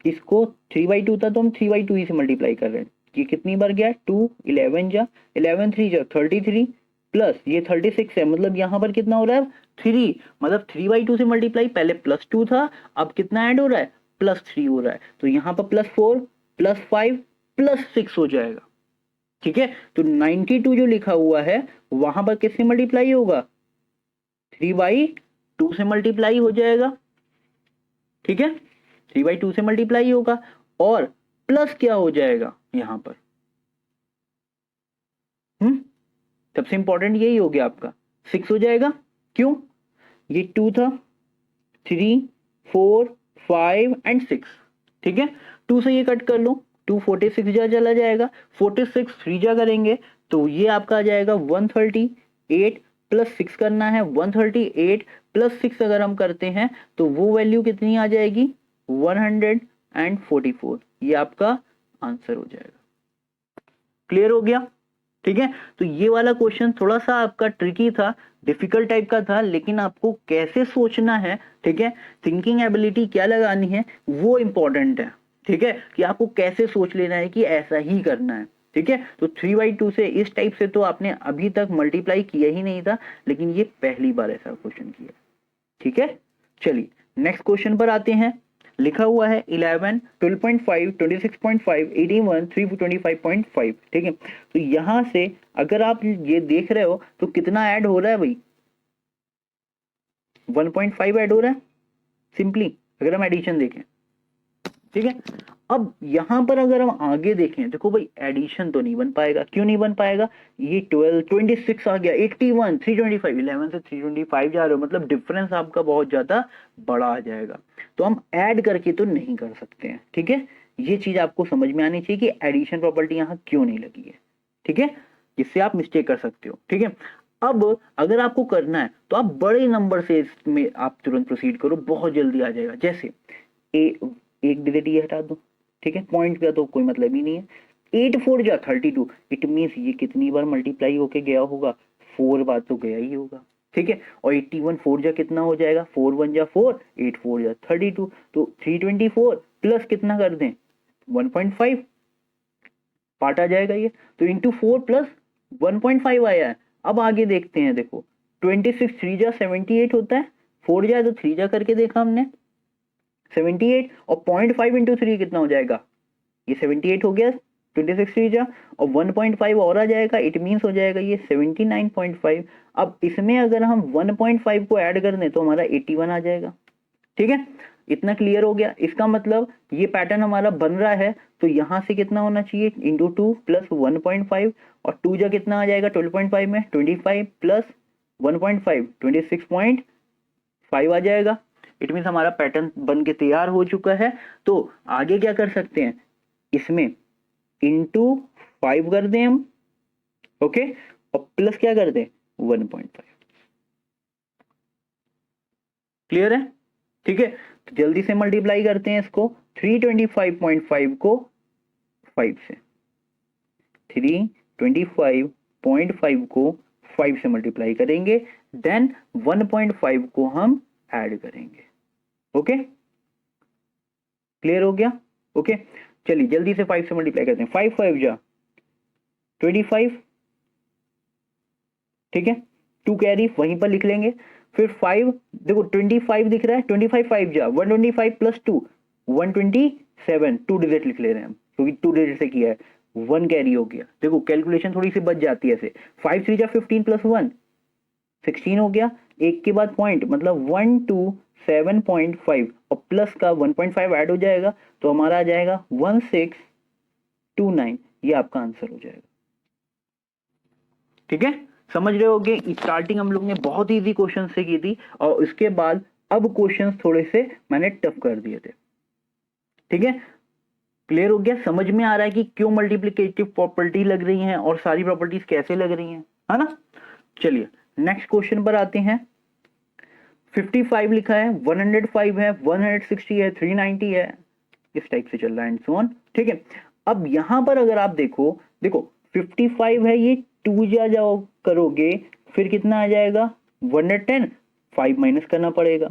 इसको 3/2 था तो हम 3/2 ही से मल्टीप्लाई कर रहे हैं। ये कितनी बार गया 2, 11 जा 11 3 जा 33 प्लस ये 36 है, मतलब यहाँ पर कितना हो रहा है 3, मतलब 3/2 से मल्टीप्लाई, पहले +2 था, अब कितना ऐड हो रहा है +3 हो रहा है, तो यहाँ पर +4 +5 +6 हो जाएगा। ठीक है, तो 92 जो लिखा हुआ है वहां पर किससे मल्टीप्लाई होगा 3/2 से मल्टीप्लाई हो जाएगा। ठीक है, 3/2 से मल्टीप्लाई होगा और प्लस क्या हो जाएगा यहां पर, सबसे इंपॉर्टेंट यही हो गया आपका 6 हो जाएगा। क्यों, ये 2 था, 3 4 5 एंड 6। ठीक है, 2 से ये कट कर लो, 2 46 जा चला जाएगा, 46 3 जा करेंगे तो ये आपका आ जाएगा 138 प्लस 6 करना है, 138 प्लस 6 अगर हम करते हैं तो वो वैल्यू कितनी आ जाएगी 144। ये आपका आंसर हो जाएगा। क्लियर हो गया। ठीक है, तो ये वाला क्वेश्चन थोड़ा सा आपका ट्रिकी था, डिफिकल्ट टाइप का था, लेकिन आपको कैसे सोचना है, ठीक है, थिंकिंग एबिलिटी क्या लगानी है वो इंपॉर्टेंट है। ठीक है, कि आपको कैसे सोच लेना है कि ऐसा ही करना है। ठीक है, तो 3/2 से इस टाइप से तो आपने अभी तक मल्टीप्लाई किया ही नहीं था, लेकिन ये पहली बार ऐसा क्वेश्चन किया। ठीक है, चलिए नेक्स्ट क्वेश्चन पर आते हैं। लिखा हुआ है 11 12.5 26.5 81 325.5। ठीक है, तो यहां से अगर आप ये देख रहे हो तो कितना ऐड हो रहा है भाई 1.5 ऐड हो रहा है सिंपली, अगर हम एडिशन देखें। ठीक है, अब यहां पर अगर हम आगे देखें, देखो भाई एडिशन तो नहीं बन पाएगा। क्यों नहीं बन पाएगा, ये 12 26 आ गया, 81 325, 11 से 325 जा रहे हो, मतलब डिफरेंस आपका बहुत ज्यादा बड़ा आ जाएगा, तो हम ऐड करके तो नहीं कर सकते हैं। ठीक है, ये चीज आपको समझ में आनी चाहिए कि एडिशन प्रॉपर्टी यहाँ क्यों नहीं लगी है। ठीक है, जिससे आप मिस्टेक कर सकते हो। ठीक है, अब अगर आपको करना है तो आप बड़े नंबर से इसमें आप तुरंत प्रोसीड करो, बहुत जल्दी आ जाएगा। जैसे एक डिजिट ये हटा दो, ठीक है, पॉइंट का तो कोई मतलब ही नहीं है। 8 4 जा 32, इट मीन्स ये कितनी बार मल्टीप्लाई होके गया होगा 4 बार तो गया ही होगा। ठीक है, और 81 4 जा कितना हो जाएगा 4 1 जा 4 8 4 जा 32, तो 324 प्लस कितना कर दें 1.5 पार्ट आ जाएगा ये, तो इंटू 4 प्लस 1.5 आया है। अब आगे देखते हैं, देखो 26 3 जा 78 होता है, 4 जा तो 3 जा करके देखा हमने 78, और 0.5 इंटू 3 कितना हो जाएगा, ये 78 हो गया 26 3 जा, और 1.5 और आ जाएगा, इट मीन्स हो जाएगा ये 79.5। अब इसमें अगर हम 1.5 को ऐड कर दें तो हमारा 81 आ जाएगा। ठीक है, इतना क्लियर हो गया। इसका मतलब ये पैटर्न हमारा बन रहा है, तो यहां से कितना होना चाहिए इंटू 2 प्लस 1.5, और 2 जा कितना आ जाएगा 12.5 में 25 प्लस 1.5 26.5 आ जाएगा। इट मीन्स हमारा पैटर्न बन के तैयार हो चुका है। तो आगे क्या कर सकते हैं, इसमें इंटू 5 कर दें हम, ओके, और प्लस क्या कर दें 1.5। क्लियर है। ठीक है, तो जल्दी से मल्टीप्लाई करते हैं इसको, 325.5 को 5 से, 325.5 को 5 से मल्टीप्लाई करेंगे, देन 1.5 को हम ऐड करेंगे। ओके, क्लियर हो गया। ओके, चलिए जल्दी से 5 से मल्टीप्लाई करते हैं, 5 5 जा 25। ठीक है, 2 कैरी वहीं पर लिख लेंगे, फिर 5 देखो 25 दिख रहा है, 25 5 जा 125 प्लस 2 127, 2 डिजिट लिख ले रहे हैं हम क्योंकि 2 डिजिट से किया है, 1 कैरी हो गया। देखो कैलकुलेशन थोड़ी सी बच जाती है ऐसे, 5 3 जा 15 प्लस 1 16 हो गया, एक के बाद पॉइंट मतलब 127.5 और प्लस का 1.5 ऐड हो जाएगा, तो हमारा आ जाएगा 1629। ये आपका आंसर हो जाएगा। ठीक है, समझ रहे होगे, स्टार्टिंग हम लोग ने बहुत इजी क्वेश्चन से की थी, और उसके बाद अब क्वेश्चंस थोड़े से मैंने टफ कर दिए थे। ठीक है, क्लियर हो गया, समझ में आ रहा है कि क्यों मल्टीप्लिकेटिव प्रॉपर्टी लग रही हैं और सारी प्रॉपर्टीज कैसे लग रही हैं, है ना। चलिए नेक्स्ट क्वेश्चन पर आते हैं। 55 लिखा है, 105 है, 160 है, 390 है, इस टाइप से चल रहा है एंड सो ऑन। ठीक है, अब यहां पर अगर आप देखो 55 है, ये 2 जाओ करोगे फिर कितना आ जाएगा 110, 5 माइनस करना पड़ेगा।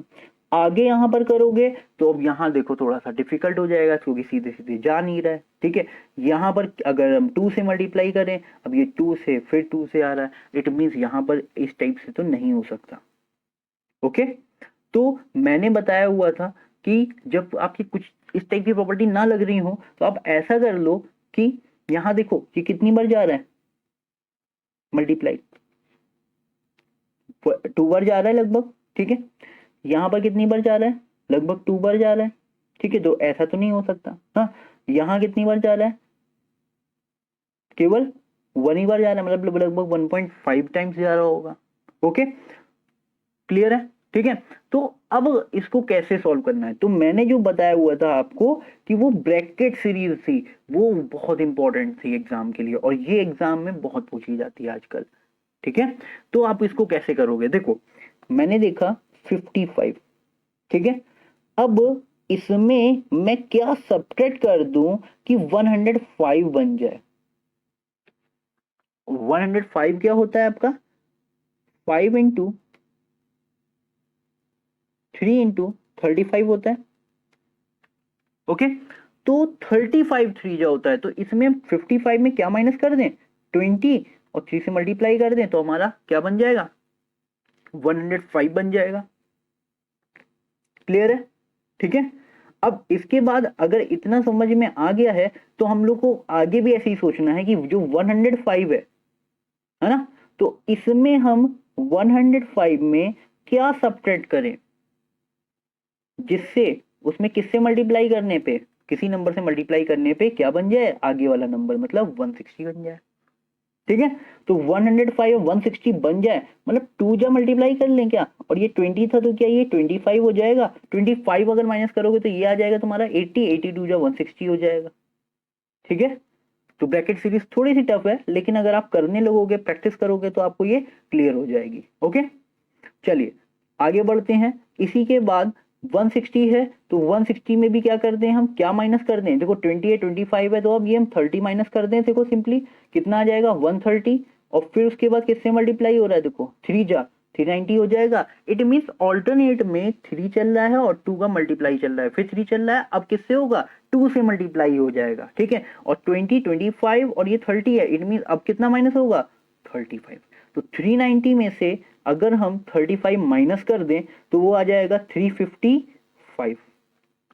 आगे यहाँ पर करोगे तो अब यहाँ देखो थोड़ा सा डिफिकल्ट हो जाएगा क्योंकि सीधे सीधे जा नहीं रहा है, ठीक है। यहाँ पर अगर हम 2 से मल्टीप्लाई करें, अब ये 2 से फिर 2 से आ रहा है, इट मीन्स यहाँ पर इस टाइप से तो नहीं हो सकता। ओके, तो मैंने बताया हुआ था कि जब आपकी कुछ इस टाइप की प्रॉपर्टी ना लग रही हो तो आप ऐसा कर लो कि यहाँ देखो कि कितनी बार जा रहा है मल्टीप्लाई, 2 बार जा रहा है लगभग, ठीक है। यहाँ पर कितनी बार जा रहा है, लगभग 2 बार जा रहा है, ठीक है। तो ऐसा तो नहीं हो सकता। हाँ, यहाँ कितनी बार जा रहा है, केवल 1 ही बार जा रहा है, मतलब लगभग 1.5 टाइम्स जा रहा होगा। ओके, क्लियर है, ठीक है। तो अब इसको कैसे सॉल्व करना है, तो मैंने जो बताया हुआ था आपको कि वो ब्रैकेट सीरीज थी, वो बहुत इंपॉर्टेंट थी एग्जाम के लिए, और ये एग्जाम में बहुत पूछी जाती है आजकल, ठीक है। तो आप इसको कैसे करोगे, देखो मैंने देखा 55, ठीक है। अब इसमें मैं क्या सब्ट्रैक्ट कर दूं कि 105 बन जाए। 105 क्या होता है आपका, 5 इंटू 3 इंटू 35 होता है। ओके, तो 35 3 जो होता है, तो इसमें 55 में क्या माइनस कर दें, 20, और 3 से मल्टीप्लाई कर दें तो हमारा क्या बन जाएगा, 105 बन जाएगा। क्लियर है, ठीक है। अब इसके बाद अगर इतना समझ में आ गया है तो हम लोग को आगे भी ऐसे ही सोचना है कि जो 105 है ना, तो इसमें हम 105 में क्या सब्ट्रैक्ट करें जिससे उसमें किससे मल्टीप्लाई करने पे, किसी नंबर से मल्टीप्लाई करने पे क्या बन जाए, आगे वाला नंबर, मतलब 160 बन जाए, ठीक है। तो 105 160 बन जाए, मतलब 2 जा मल्टीप्लाई कर लें क्या, और ये 20 था तो क्या ये 25 हो जाएगा, 25 अगर माइनस करोगे तो ये आ जाएगा तुम्हारा 80, 82 जा 160 हो जाएगा, ठीक है। तो ब्रैकेट सीरीज थोड़ी सी टफ है, लेकिन अगर आप करने लगोगे, प्रैक्टिस करोगे तो आपको ये क्लियर हो जाएगी। ओके, चलिए आगे बढ़ते हैं। इसी के बाद 160 है, तो 160 में भी क्या करते हैं हम, क्या माइनस कर दें, देखो 20 है, 25 है, तो अब ये हम 30 माइनस कर दें, देखो सिंपली कितना आ जाएगा 130, और फिर उसके बाद किससे मल्टीप्लाई हो रहा है, देखो 3 जा 390 हो जाएगा। इट मीन्स ऑल्टरनेट में 3 चल रहा है और 2 का मल्टीप्लाई चल रहा है, फिर 3 चल रहा है, अब किससे होगा, 2 से मल्टीप्लाई हो जाएगा, ठीक है। और 20 25 और ये 30 है, इट मीन्स अब कितना माइनस होगा, 35। तो 390 में से अगर हम 35 माइनस कर दें तो वो आ जाएगा 355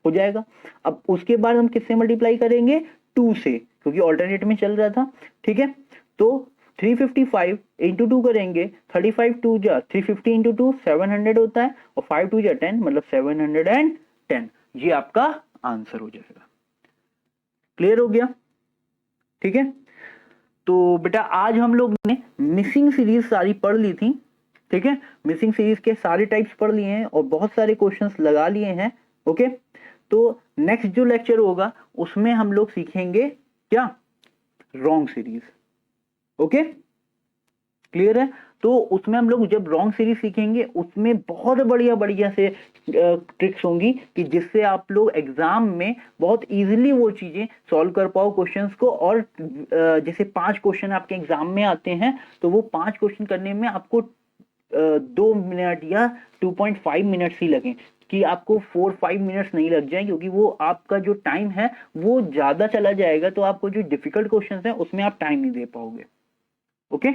हो जाएगा। अब उसके बाद हम किससे मल्टीप्लाई करेंगे, 2 से, क्योंकि ऑल्टरनेट में चल रहा था, ठीक है। तो 355 इंटू 2 करेंगे, 35 2 जा 350 इंटू 2 700 होता है, और 5 2 जा 10, मतलब 710, ये आपका आंसर हो जाएगा। क्लियर हो गया, ठीक है। तो बेटा आज हम लोग ने मिसिंग सीरीज सारी पढ़ ली थी, ठीक है। मिसिंग सीरीज के सारे टाइप्स पढ़ लिए हैं और बहुत सारे क्वेश्चंस लगा लिए हैं। ओके, तो नेक्स्ट जो लेक्चर होगा उसमें हम लोग सीखेंगे क्या, रॉन्ग सीरीज। ओके, क्लियर है। तो उसमें हम लोग जब रॉन्ग सीरीज सीखेंगे उसमें बहुत बढ़िया बढ़िया से ट्रिक्स होंगी कि जिससे आप लोग एग्जाम में बहुत इजीली वो चीजें सॉल्व कर पाओ क्वेश्चंस को। और जैसे 5 क्वेश्चन आपके एग्जाम में आते हैं तो वो 5 क्वेश्चन करने में आपको 2 मिनट या 2.5 मिनट्स ही लगे, कि आपको 4-5 मिनट्स नहीं लग जाए, क्योंकि वो आपका जो टाइम है वो ज्यादा चला जाएगा, तो आपको जो डिफिकल्ट क्वेश्चंस हैं उसमें आप टाइम नहीं दे पाओगे। ओके,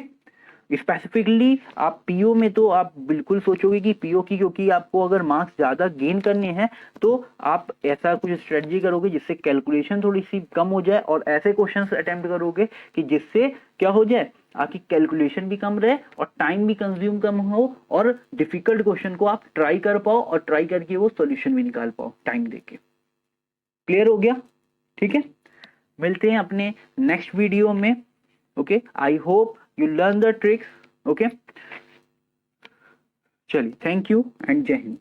स्पेसिफिकली आप पीओ में तो आप बिल्कुल सोचोगे कि पीओ की, क्योंकि आपको अगर मार्क्स ज्यादा गेन करने हैं तो आप ऐसा कुछ स्ट्रेटजी करोगे जिससे कैलकुलेशन थोड़ी सी कम हो जाए, और ऐसे क्वेश्चंस अटेम्प्ट करोगे कि जिससे क्या हो जाए, आपकी कैलकुलेशन भी कम रहे और टाइम भी कंज्यूम कम हो, और डिफिकल्ट क्वेश्चन को आप ट्राई कर पाओ और ट्राई करके वो सॉल्यूशन भी निकाल पाओ टाइम देके। क्लियर हो गया, ठीक है। मिलते हैं अपने नेक्स्ट वीडियो में। Okay, I hope you learn the tricks. Okay, चलिए, थैंक यू एंड जय हिंद।